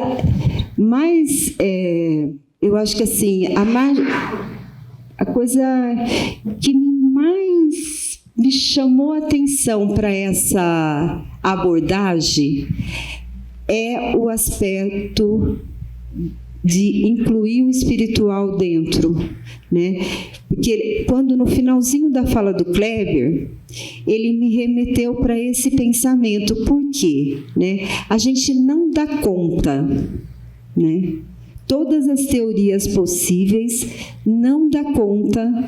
mais... eu acho que, assim, a coisa que mais me chamou a atenção para essa abordagem é o aspecto de incluir o espiritual dentro, né? Porque quando no finalzinho da fala do Kleber, ele me remeteu para esse pensamento. Por quê? Né? A gente não dá conta, né? Todas as teorias possíveis não dá conta,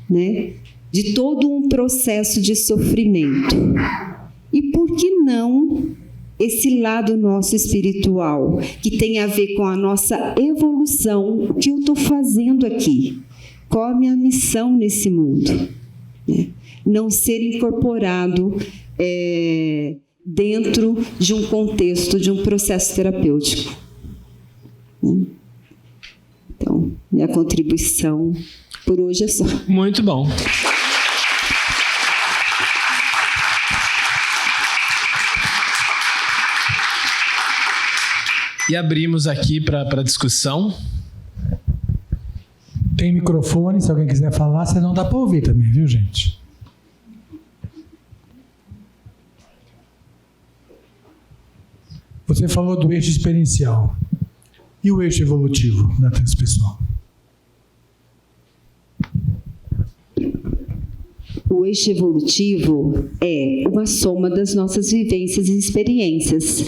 né, de todo um processo de sofrimento. E por que não esse lado nosso espiritual, que tem a ver com a nossa evolução, o que eu estou fazendo aqui? Qual a minha missão nesse mundo? Né? Não ser incorporado dentro de um contexto, de um processo terapêutico. Né? Então, minha contribuição por hoje é só. Muito bom. E abrimos aqui para discussão. Tem microfone, se alguém quiser falar, você não dá para ouvir também, viu, gente? Você falou do eixo experiencial. E o eixo evolutivo da transpessoal? O eixo evolutivo é uma soma das nossas vivências e experiências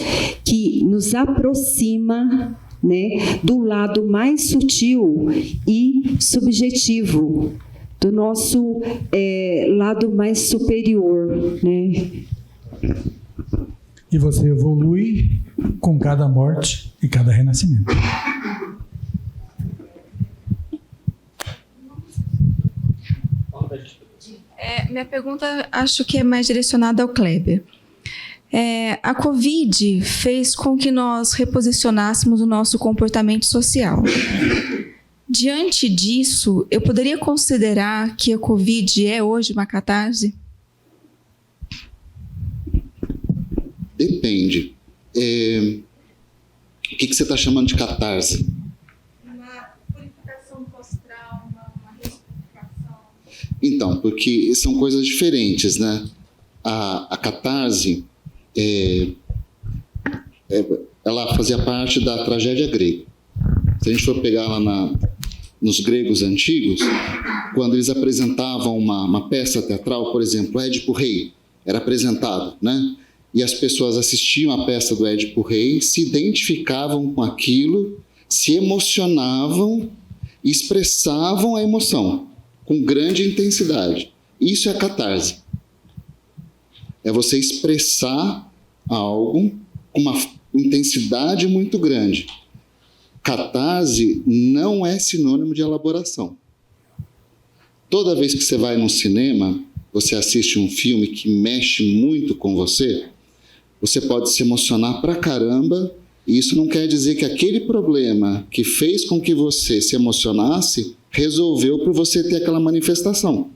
que nos aproxima, né, do lado mais sutil e subjetivo, do nosso lado mais superior, né? E você evolui com cada morte e cada renascimento. Minha pergunta acho que é mais direcionada ao Kleber. A Covid fez com que nós reposicionássemos o nosso comportamento social. Diante disso, eu poderia considerar que a Covid é hoje uma catarse? Depende. O que você está chamando de catarse? Uma purificação pós-trauma, uma ressignificação. Então, porque são coisas diferentes, né? A catarse, ela fazia parte da tragédia grega. Se a gente for pegar lá nos gregos antigos, quando eles apresentavam uma peça teatral, por exemplo, Édipo Rei, era apresentado, né? E as pessoas assistiam a peça do Édipo Rei, se identificavam com aquilo, se emocionavam e expressavam a emoção com grande intensidade. Isso é catarse. É você expressar algo com uma intensidade muito grande. Catarse não é sinônimo de elaboração. Toda vez que você vai num cinema, você assiste um filme que mexe muito com você, você pode se emocionar pra caramba, e isso não quer dizer que aquele problema que fez com que você se emocionasse resolveu por você ter aquela manifestação.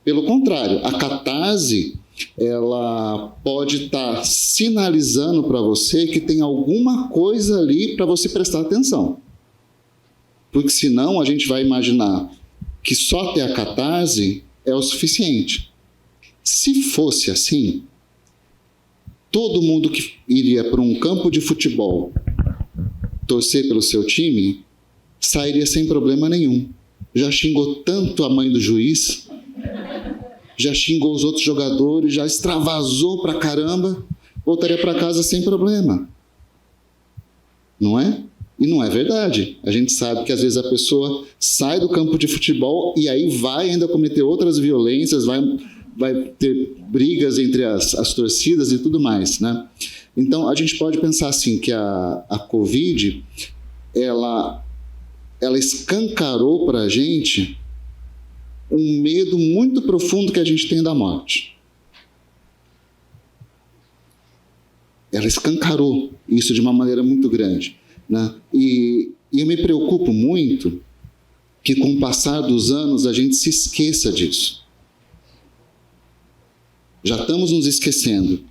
Pelo contrário, a catarse, ela pode estar sinalizando para você que tem alguma coisa ali para você prestar atenção. Porque senão a gente vai imaginar que só ter a catarse é o suficiente. Se fosse assim, todo mundo que iria para um campo de futebol torcer pelo seu time sairia sem problema nenhum. Já xingou tanto a mãe do juiz, já xingou os outros jogadores, já extravasou pra caramba, voltaria para casa sem problema. Não é? E não é verdade. A gente sabe que às vezes a pessoa sai do campo de futebol e aí vai ainda cometer outras violências, vai ter brigas entre as torcidas e tudo mais, né? Então, a gente pode pensar assim, que a Covid, ela escancarou para a gente um medo muito profundo que a gente tem da morte. Ela escancarou isso de uma maneira muito grande, né? E eu me preocupo muito que, com o passar dos anos, a gente se esqueça disso. Já estamos nos esquecendo.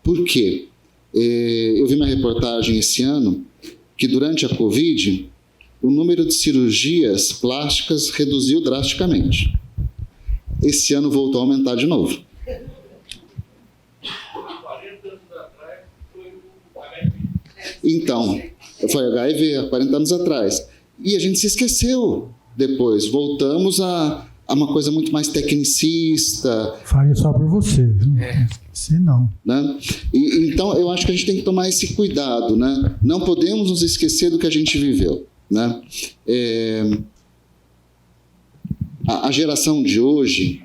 Por quê? Eu vi uma reportagem esse ano que, durante a Covid, o número de cirurgias plásticas reduziu drasticamente. Esse ano voltou a aumentar de novo. Então, foi HIV há 40 anos atrás. E a gente se esqueceu depois. Voltamos a uma coisa muito mais tecnicista. Fale só por você, viu? Se não. Né? Então, eu acho que a gente tem que tomar esse cuidado, né? Não podemos nos esquecer do que a gente viveu, né? A geração de hoje,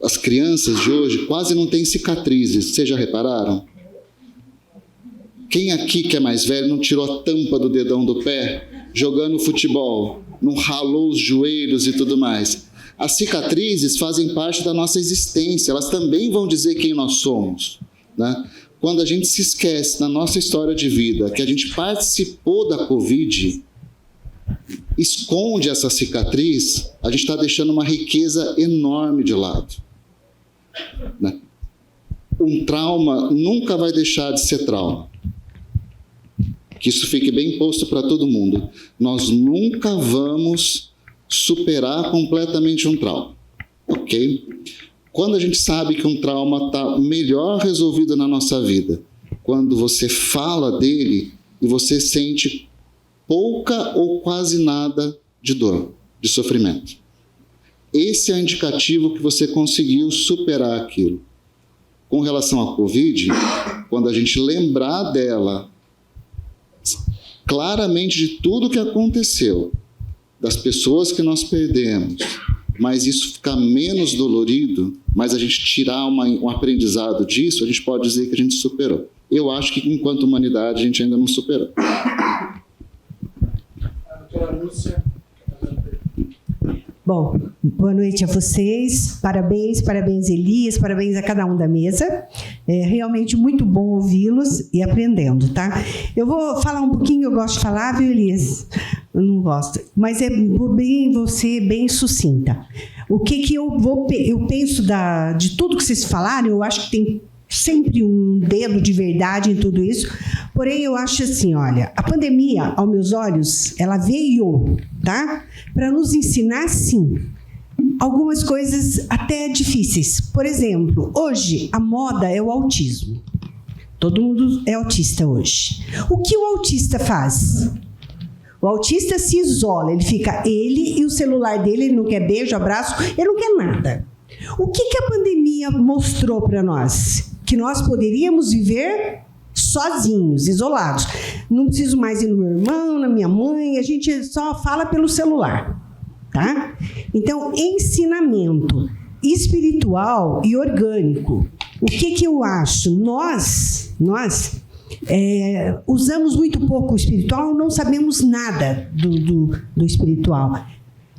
as crianças de hoje, quase não têm cicatrizes. Vocês já repararam? Quem aqui que é mais velho não tirou a tampa do dedão do pé jogando futebol, não ralou os joelhos e tudo mais? As cicatrizes fazem parte da nossa existência, elas também vão dizer quem nós somos, né? Quando a gente se esquece na nossa história de vida que a gente participou da Covid, esconde essa cicatriz, a gente está deixando uma riqueza enorme de lado, né? Um trauma nunca vai deixar de ser trauma. Que isso fique bem posto para todo mundo. Nós nunca vamos superar completamente um trauma, ok? Quando a gente sabe que um trauma está melhor resolvido na nossa vida, quando você fala dele e você sente pouca ou quase nada de dor, de sofrimento. Esse é o indicativo que você conseguiu superar aquilo. Com relação à Covid, quando a gente lembrar dela claramente de tudo que aconteceu, das pessoas que nós perdemos, mas isso ficar menos dolorido, mas a gente tirar um aprendizado disso, a gente pode dizer que a gente superou. Eu acho que, enquanto humanidade, a gente ainda não superou. A doutora Lúcia. Bom, boa noite a vocês, parabéns Elias, parabéns a cada um da mesa, é realmente muito bom ouvi-los e aprendendo, tá? Eu vou falar um pouquinho, eu gosto de falar, viu, Elias? Eu não gosto, mas você bem sucinta. O que eu penso de tudo que vocês falaram, eu acho que tem sempre um dedo de verdade em tudo isso. Porém, eu acho assim, olha, a pandemia, aos meus olhos, ela veio, tá? Para nos ensinar, sim, algumas coisas até difíceis. Por exemplo, hoje a moda é o autismo. Todo mundo é autista hoje. O que o autista faz? O autista se isola, ele e o celular dele, ele não quer beijo, abraço, ele não quer nada. O que a pandemia mostrou para nós? Que nós poderíamos viver sozinhos, isolados. Não preciso mais ir no meu irmão, na minha mãe, a gente só fala pelo celular, tá? Então, ensinamento espiritual e orgânico. O que eu acho? Nós usamos muito pouco o espiritual, não sabemos nada do espiritual.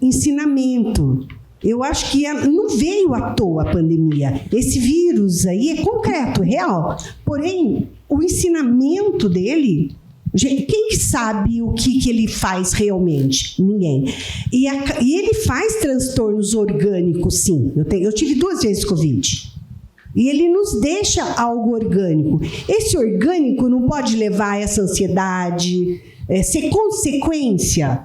Ensinamento. Eu acho que não veio à toa a pandemia. Esse vírus aí é concreto, real. Porém, o ensinamento dele, quem sabe o que ele faz realmente? Ninguém. E ele faz transtornos orgânicos, sim. Eu tive 2 vezes Covid. E ele nos deixa algo orgânico. Esse orgânico não pode levar a essa ansiedade, ser consequência,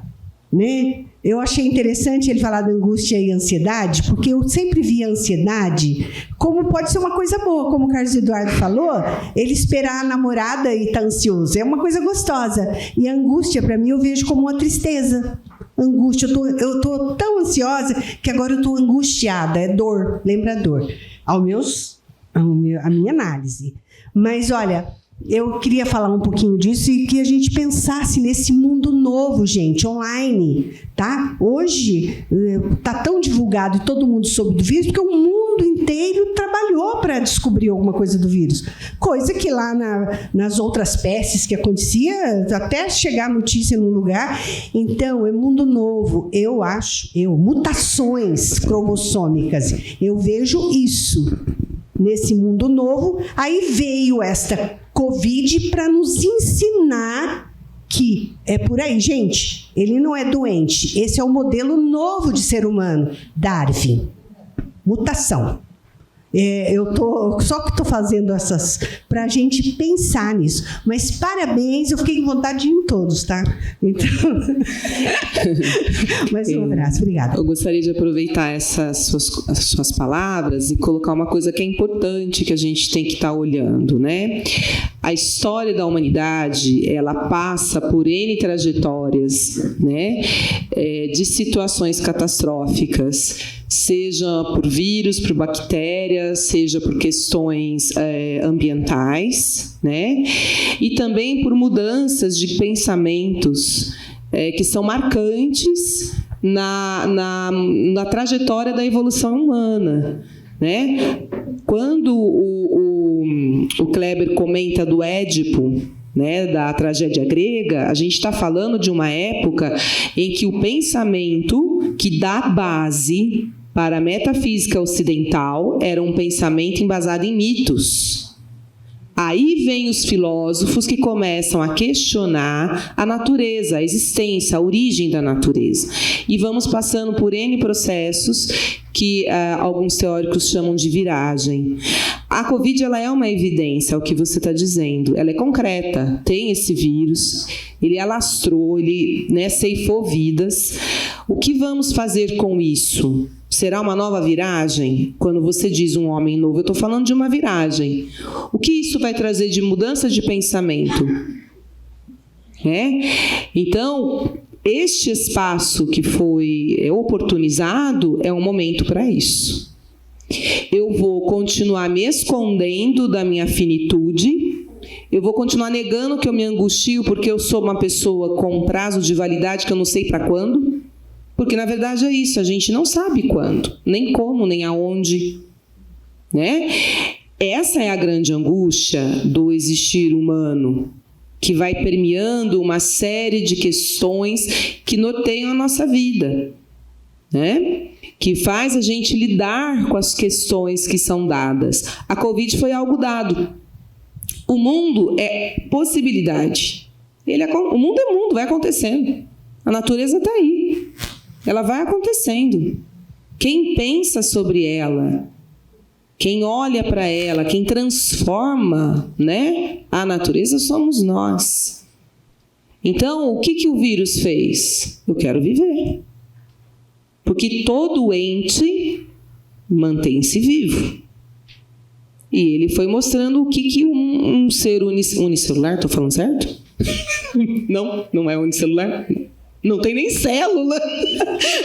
né? Eu achei interessante ele falar da angústia e ansiedade, porque eu sempre vi a ansiedade como pode ser uma coisa boa, como o Carlos Eduardo falou, ele esperar a namorada e estar ansioso. É uma coisa gostosa. E a angústia, para mim, eu vejo como uma tristeza. Angústia, eu tô tão ansiosa que agora eu estou angustiada. É dor, lembra a dor. A minha análise. Mas, olha, eu queria falar um pouquinho disso e que a gente pensasse nesse mundo novo, gente, online, tá? Hoje está tão divulgado e todo mundo soube do vírus porque o mundo inteiro trabalhou para descobrir alguma coisa do vírus. Coisa que lá nas outras pestes que acontecia, até chegar a notícia num lugar. Então, é mundo novo. Eu acho, mutações cromossômicas. Eu vejo isso nesse mundo novo. Aí veio esta Covid para nos ensinar que é por aí. Gente, ele não é doente. Esse é o modelo novo de ser humano. Darwin. Mutação. Só que estou fazendo essas para a gente pensar nisso. Mas parabéns, eu fiquei com vontade de ir em todos, tá? Então, mais um abraço, obrigada. Eu gostaria de aproveitar as suas palavras e colocar uma coisa que é importante que a gente tem que estar olhando, né? A história da humanidade, ela passa por N trajetórias, né? De situações catastróficas, seja por vírus, por bactérias, seja por questões ambientais, né? E também por mudanças de pensamentos que são marcantes na trajetória da evolução humana, né? Quando o Kleber comenta do Édipo, né, da tragédia grega, a gente está falando de uma época em que o pensamento que dá base para a metafísica ocidental era um pensamento embasado em mitos. Aí vem os filósofos que começam a questionar a natureza, a existência, a origem da natureza. E vamos passando por N processos que alguns teóricos chamam de viragem. A Covid, ela é uma evidência, é o que você está dizendo. Ela é concreta, tem esse vírus, ele alastrou, ele, né, ceifou vidas. O que vamos fazer com isso? Será uma nova viragem? Quando você diz um homem novo, eu estou falando de uma viragem. O que isso vai trazer de mudança de pensamento? Então, este espaço que foi oportunizado é um momento para isso. Eu vou continuar me escondendo da minha finitude, eu vou continuar negando que eu me angustio porque eu sou uma pessoa com um prazo de validade que eu não sei para quando. Porque, na verdade, é isso, a gente não sabe quando, nem como, nem aonde, né? Essa é a grande angústia do existir humano, que vai permeando uma série de questões que norteiam a nossa vida, né? Que faz a gente lidar com as questões que são dadas. A Covid foi algo dado. O mundo é possibilidade. O mundo é mundo, vai acontecendo. A natureza está aí. Ela vai acontecendo. Quem pensa sobre ela, Quem olha para ela, quem transforma, né, a natureza somos nós. Então, o que o vírus fez? Eu quero viver. Porque todo ente mantém-se vivo. E ele foi mostrando o que um ser unicelular, estou falando certo? Não é unicelular? Não tem nem célula.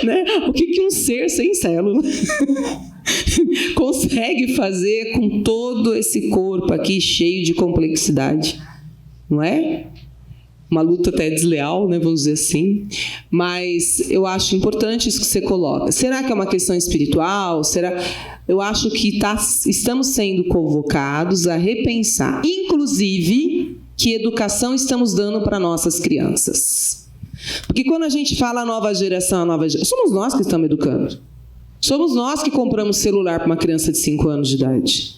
Né? O que um ser sem célula consegue fazer com todo esse corpo aqui cheio de complexidade? Não é? Uma luta até desleal, né, vamos dizer assim. Mas eu acho importante isso que você coloca. Será que é uma questão espiritual? Eu acho que estamos sendo convocados a repensar, inclusive, que educação estamos dando para nossas crianças. Porque quando a gente fala nova geração, somos nós que estamos educando. Somos nós que compramos celular para uma criança de 5 anos de idade.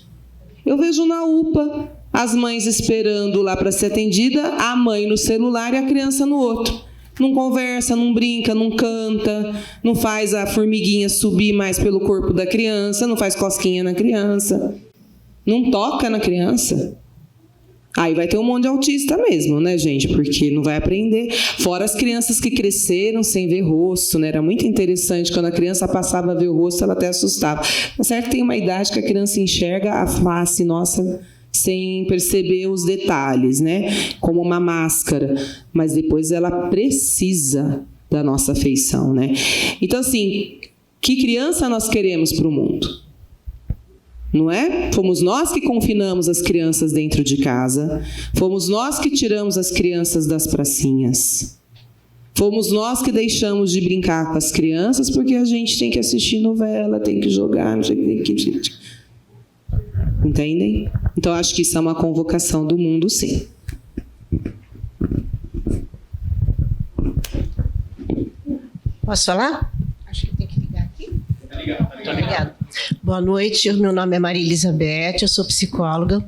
Eu vejo na UPA as mães esperando lá para ser atendida, a mãe no celular e a criança no outro. Não conversa, não brinca, não canta, não faz a formiguinha subir mais pelo corpo da criança, não faz cosquinha na criança, não toca na criança. Aí vai ter um monte de autista mesmo, né, gente? Porque não vai aprender. Fora as crianças que cresceram sem ver rosto, né? Era muito interessante. Quando a criança passava a ver o rosto, ela até assustava. Tá certo que tem uma idade que a criança enxerga a face, nossa, sem perceber os detalhes, né? Como uma máscara. Mas depois ela precisa da nossa afeição, né? Então, assim, que criança nós queremos para o mundo? Não é? Fomos nós que confinamos as crianças dentro de casa. Fomos nós que tiramos as crianças das pracinhas. Fomos nós que deixamos de brincar com as crianças porque a gente tem que assistir novela, tem que jogar, não sei o que. Entendem? Então, acho que isso é uma convocação do mundo, sim. Posso falar? Acho que tem que ligar aqui. Tá ligado. Boa noite, meu nome é Maria Elizabeth, eu sou psicóloga.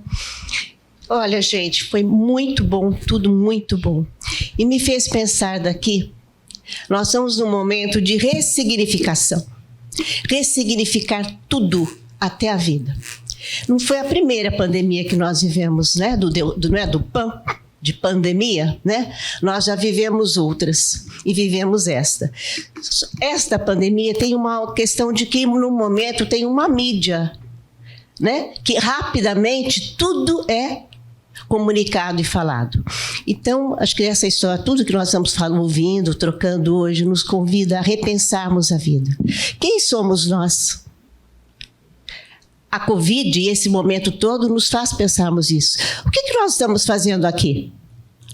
Olha, gente, foi muito bom, tudo muito bom. E me fez pensar daqui, nós estamos num momento de ressignificação. Ressignificar tudo, até a vida. Não foi a primeira pandemia que nós vivemos, né? Não é do PAN? De pandemia, né? Nós já vivemos outras e vivemos esta. Esta pandemia tem uma questão de que no momento tem uma mídia, né? Que rapidamente tudo é comunicado e falado. Então, acho que essa história, tudo que nós estamos ouvindo, trocando hoje, nos convida a repensarmos a vida. Quem somos nós? A Covid e esse momento todo nos faz pensarmos isso. O que nós estamos fazendo aqui?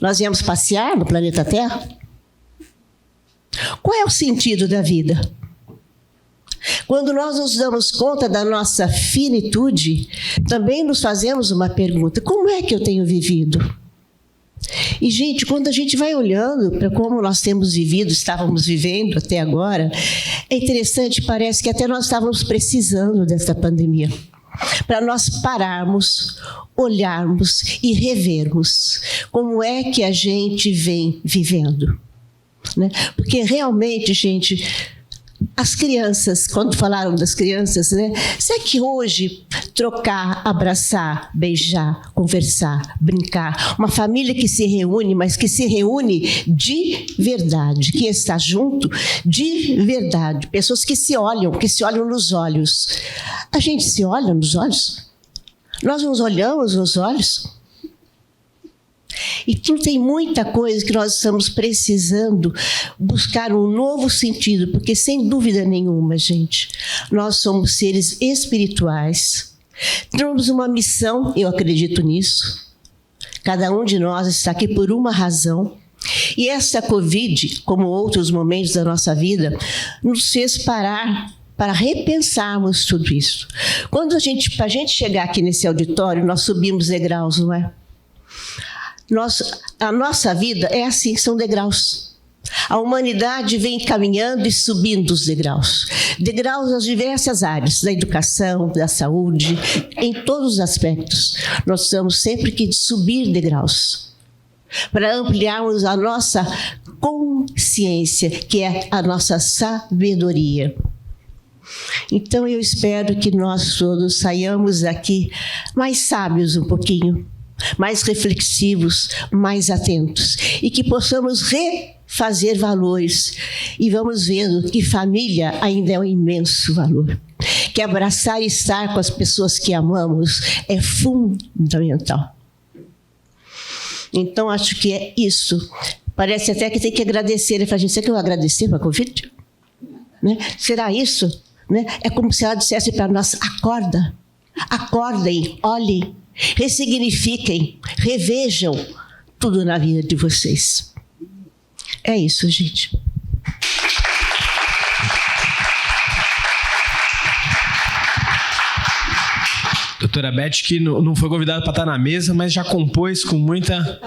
Nós viemos passear no planeta Terra? Qual é o sentido da vida? Quando nós nos damos conta da nossa finitude, também nos fazemos uma pergunta: como é que eu tenho vivido? E, gente, quando a gente vai olhando para como nós temos vivido, estávamos vivendo até agora, é interessante, parece que até nós estávamos precisando dessa pandemia, para nós pararmos, olharmos e revermos como é que a gente vem vivendo, né? Porque realmente, gente, as crianças, quando falaram das crianças, né? Será que hoje trocar, abraçar, beijar, conversar, brincar, uma família que se reúne, mas que se reúne de verdade, que está junto de verdade, pessoas que se olham nos olhos. A gente se olha nos olhos? Nós nos olhamos nos olhos? E tem muita coisa que nós estamos precisando buscar um novo sentido, porque, sem dúvida nenhuma, gente, nós somos seres espirituais. Temos uma missão, eu acredito nisso. Cada um de nós está aqui por uma razão. E essa Covid, como outros momentos da nossa vida, nos fez parar para repensarmos tudo isso. Para a gente chegar aqui nesse auditório, nós subimos degraus, não é? A nossa vida é assim, são degraus. A humanidade vem caminhando e subindo os degraus. Degraus nas diversas áreas, da educação, da saúde, em todos os aspectos. Nós temos sempre que subir degraus para ampliarmos a nossa consciência, que é a nossa sabedoria. Então, eu espero que nós todos saiamos daqui mais sábios um pouquinho, mais reflexivos, mais atentos, e que possamos refazer valores. E vamos vendo que família ainda é um imenso valor, que abraçar e estar com as pessoas que amamos é fundamental. Então, acho que é isso. Parece até que tem que agradecer. Ele fala, gente, será que eu vou agradecer para a Covid? Né? Será isso? Né? É como se ela dissesse para nós, acorda, acordem, olhem, ressignifiquem, revejam tudo na vida de vocês. É isso, gente. Doutora Beth, que não foi convidada para estar na mesa, mas já compôs com muita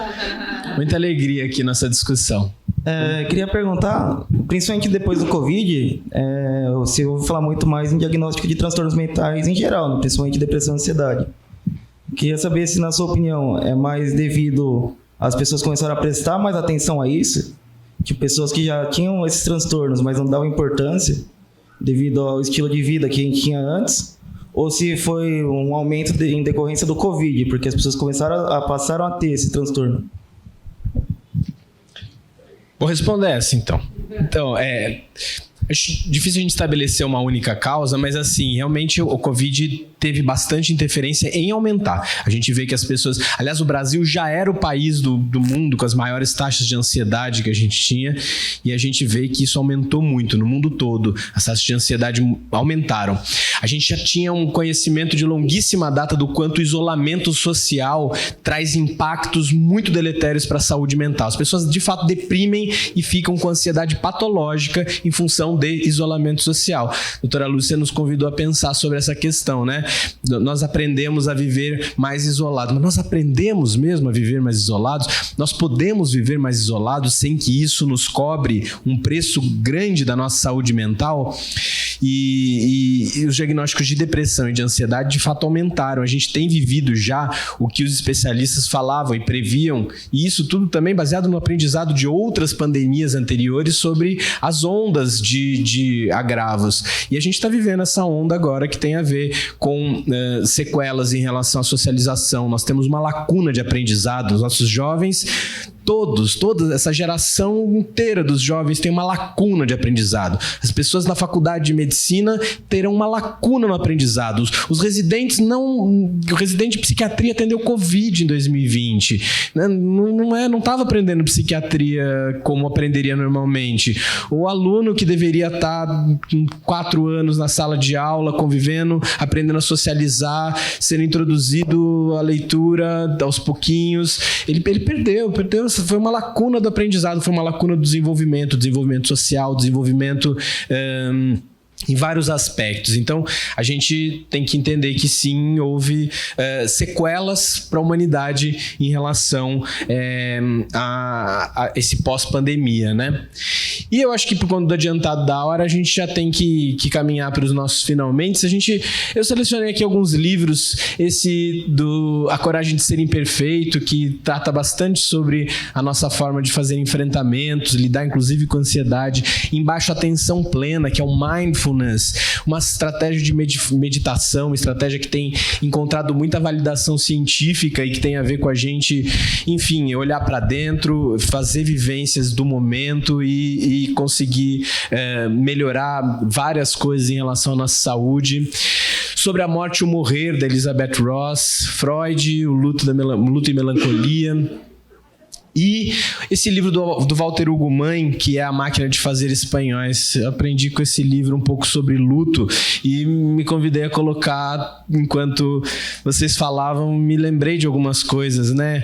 alegria aqui nessa discussão. Queria perguntar, principalmente depois do Covid, você ouve falar muito mais em diagnóstico de transtornos mentais em geral, né? Principalmente depressão e ansiedade. Queria saber se, na sua opinião, é mais devido às pessoas começaram a prestar mais atenção a isso, tipo, pessoas que já tinham esses transtornos, mas não davam importância devido ao estilo de vida que a gente tinha antes, ou se foi um aumento em decorrência do Covid, porque as pessoas passaram a ter esse transtorno. Vou responder essa, então. Então, acho difícil a gente estabelecer uma única causa, mas assim, realmente o Covid teve bastante interferência em aumentar. A gente vê que as pessoas... Aliás, o Brasil já era o país do mundo com as maiores taxas de ansiedade que a gente tinha, e a gente vê que isso aumentou muito no mundo todo. As taxas de ansiedade aumentaram. A gente já tinha um conhecimento de longuíssima data do quanto o isolamento social traz impactos muito deletérios para a saúde mental. As pessoas, de fato, deprimem e ficam com ansiedade patológica em função de isolamento social. A doutora Lúcia nos convidou a pensar sobre essa questão, né? Nós aprendemos a viver mais isolados, mas nós aprendemos mesmo a viver mais isolados? Nós podemos viver mais isolados sem que isso nos cobre um preço grande da nossa saúde mental? E os diagnósticos de depressão e de ansiedade de fato aumentaram. A gente tem vivido já o que os especialistas falavam e previam, e isso tudo também baseado no aprendizado de outras pandemias anteriores sobre as ondas de agravos. E a gente está vivendo essa onda agora que tem a ver com sequelas em relação à socialização. Nós temos uma lacuna de aprendizado. Os nossos jovens, toda essa geração inteira dos jovens tem uma lacuna de aprendizado. As pessoas na faculdade de medicina terão uma lacuna no aprendizado. Os residentes o residente de psiquiatria atendeu Covid em 2020. Não estava aprendendo psiquiatria como aprenderia normalmente. O aluno que deveria estar 4 anos na sala de aula, convivendo, aprendendo a socializar, sendo introduzido à leitura aos pouquinhos, ele perdeu. Foi uma lacuna do aprendizado, foi uma lacuna do desenvolvimento social, desenvolvimento em vários aspectos. Então, a gente tem que entender que sim, houve sequelas para a humanidade em relação a esse pós-pandemia, né? E eu acho que por conta do adiantado da hora, a gente já tem que caminhar para os nossos finalmente. Eu selecionei aqui alguns livros, esse do A Coragem de Ser Imperfeito, que trata bastante sobre a nossa forma de fazer enfrentamentos, lidar inclusive com ansiedade. Embaixo, Atenção Plena, que é um mindfulness, uma estratégia de meditação, uma estratégia que tem encontrado muita validação científica e que tem a ver com a gente, enfim, olhar para dentro, fazer vivências do momento e conseguir melhorar várias coisas em relação à nossa saúde. Sobre a Morte e o Morrer, da Elizabeth Ross, Freud, o Luto e Melancolia. E esse livro do Walter Ugumãe, que é A Máquina de Fazer Espanhóis. Eu aprendi com esse livro um pouco sobre luto e me convidei a colocar, enquanto vocês falavam, me lembrei de algumas coisas, né?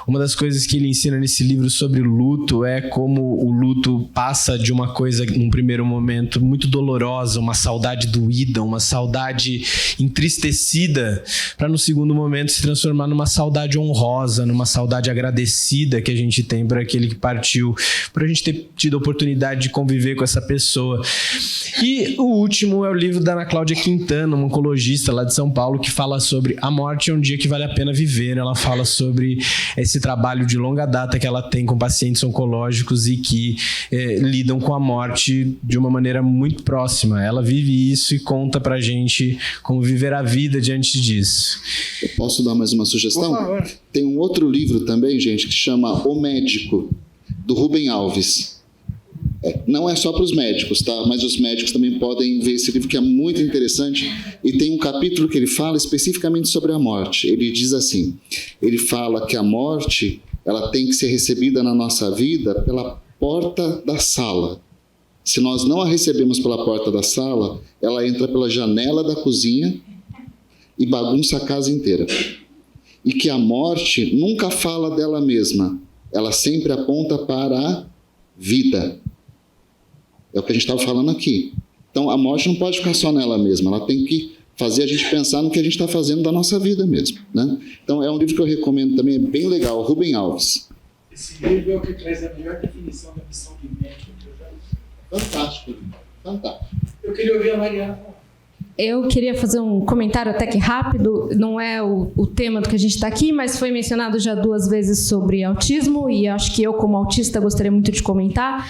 Uma das coisas que ele ensina nesse livro sobre luto é como o luto passa de uma coisa, num primeiro momento, muito dolorosa, uma saudade doída, uma saudade entristecida, para no segundo momento se transformar numa saudade honrosa, numa saudade agradecida que a gente tem por aquele que partiu, por a gente ter tido a oportunidade de conviver com essa pessoa. E o último é o livro da Ana Cláudia Quintana, uma oncologista lá de São Paulo, que fala sobre a morte é um dia que vale a pena viver. Ela fala sobre esse trabalho de longa data que ela tem com pacientes oncológicos e que lidam com a morte de uma maneira muito próxima. Ela vive isso e conta pra gente como viver a vida diante disso. Eu posso dar mais uma sugestão? Por favor. Tem um outro livro também, gente, que chama O Médico, do Rubem Alves. Não é só para os médicos, tá? Mas os médicos também podem ver esse livro, que é muito interessante, e tem um capítulo que ele fala especificamente sobre a morte. Ele diz assim, ele fala que a morte, ela tem que ser recebida na nossa vida pela porta da sala. Se nós não a recebemos pela porta da sala, ela entra pela janela da cozinha e bagunça a casa inteira. E que a morte nunca fala dela mesma, ela sempre aponta para a vida. É o que a gente estava falando aqui. Então, a morte não pode ficar só nela mesma, ela tem que fazer a gente pensar no que a gente está fazendo da nossa vida mesmo, né? Então, é um livro que eu recomendo também, é bem legal, Rubem Alves. Esse livro é o que traz a melhor definição da missão de médico. Fantástico, fantástico. Eu queria ouvir a Mariana. Eu queria fazer um comentário até que rápido, não é o tema do que a gente está aqui, mas foi mencionado já 2 vezes sobre autismo, e acho que eu, como autista, gostaria muito de comentar.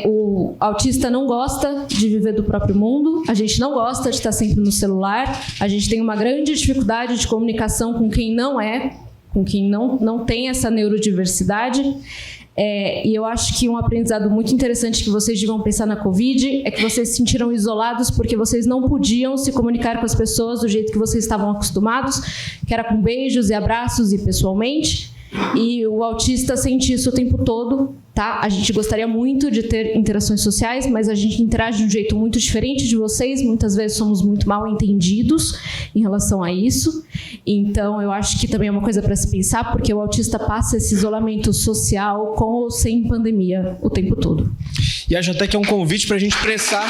O autista não gosta de viver do próprio mundo, a gente não gosta de estar sempre no celular, a gente tem uma grande dificuldade de comunicação com quem não é, com quem não tem essa neurodiversidade. E eu acho que um aprendizado muito interessante que vocês deviam pensar na Covid é que vocês se sentiram isolados porque vocês não podiam se comunicar com as pessoas do jeito que vocês estavam acostumados, que era com beijos e abraços e pessoalmente. E o autista sente isso o tempo todo, tá? A gente gostaria muito de ter interações sociais, mas a gente interage de um jeito muito diferente de vocês. Muitas vezes somos muito mal entendidos em relação a isso. Então, eu acho que também é uma coisa para se pensar, porque o autista passa esse isolamento social com ou sem pandemia o tempo todo. E acho até que é um convite para a gente pensar...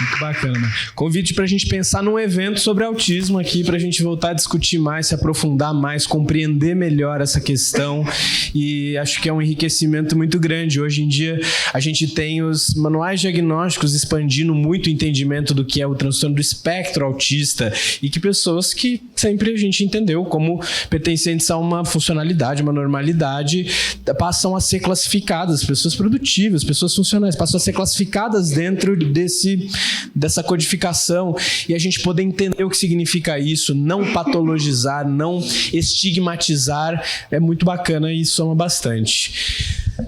Muito bacana, né? Convite para a gente pensar num evento sobre autismo aqui, para a gente voltar a discutir mais, se aprofundar mais, compreender melhor essa questão, e acho que é um enriquecimento muito grande. Hoje em dia a gente tem os manuais diagnósticos expandindo muito o entendimento do que é o transtorno do espectro autista, e que pessoas que sempre a gente entendeu como pertencentes a uma funcionalidade, uma normalidade, passam a ser classificadas, pessoas produtivas, pessoas funcionais, passam a ser classificadas dentro dessa codificação, e a gente poder entender o que significa isso, não patologizar, não estigmatizar, é muito bacana e soma bastante.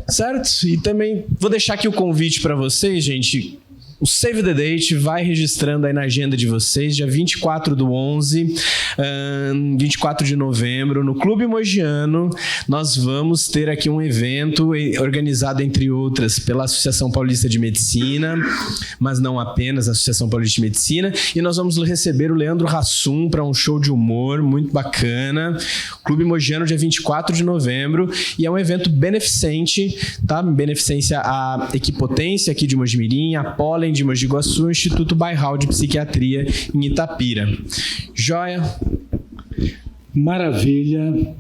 Certo? E também vou deixar aqui o convite para vocês, gente. O Save the Date vai registrando aí na agenda de vocês, dia 24/11, 24 de novembro, no Clube Mogiano. Nós vamos ter aqui um evento organizado, entre outras, pela Associação Paulista de Medicina, mas não apenas a Associação Paulista de Medicina, e nós vamos receber o Leandro Hassum para um show de humor muito bacana. Clube Mogiano, dia 24 de novembro, e é um evento beneficente, tá? Beneficência à Equipotência aqui de Mojimirim, a Pólen de Mogi Guaçu, o Instituto Bairral de Psiquiatria em Itapira. Joia? Maravilha.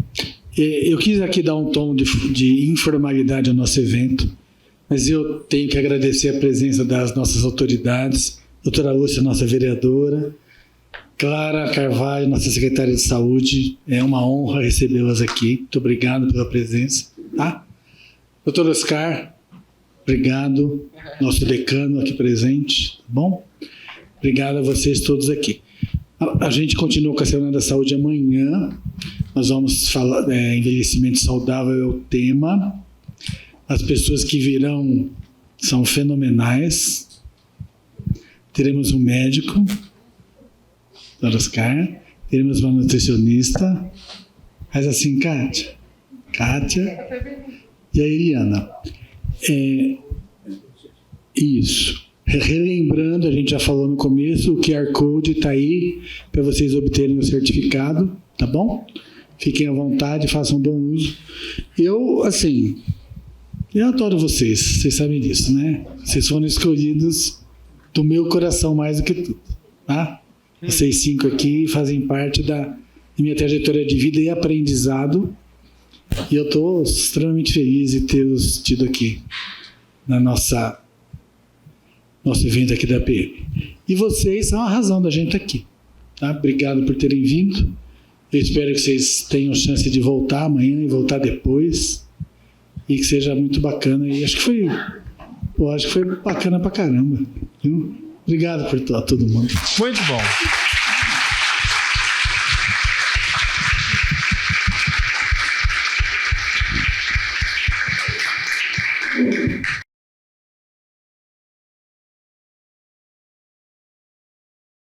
Eu quis aqui dar um tom de informalidade ao nosso evento, mas eu tenho que agradecer a presença das nossas autoridades, doutora Lúcia, nossa vereadora, Clara Carvalho, nossa secretária de saúde. É uma honra recebê-las aqui. Muito obrigado pela presença. Tá? Doutor Oscar, obrigado, nosso decano aqui presente, tá bom? Obrigado a vocês todos aqui. A gente continua com a Semana da Saúde amanhã. Nós vamos falar, envelhecimento saudável é o tema. As pessoas que virão são fenomenais. Teremos um médico, Dr. Oscar, teremos uma nutricionista. Faz assim, Kátia. E a Eliana. Isso. Relembrando, a gente já falou no começo, o QR Code está aí para vocês obterem o certificado, tá bom? Fiquem à vontade, façam bom uso. Eu adoro vocês sabem disso, né? Vocês foram escolhidos do meu coração mais do que tudo, tá? Vocês 5 aqui fazem parte da minha trajetória de vida e aprendizado, e eu estou extremamente feliz de tê-los tido aqui na nossa nosso evento aqui da PM. E vocês são a razão da gente aqui. Tá? Obrigado por terem vindo. Eu espero que vocês tenham chance de voltar amanhã e voltar depois. E que seja muito bacana. E acho que foi bacana pra caramba. Viu? Obrigado por todo mundo. Muito bom.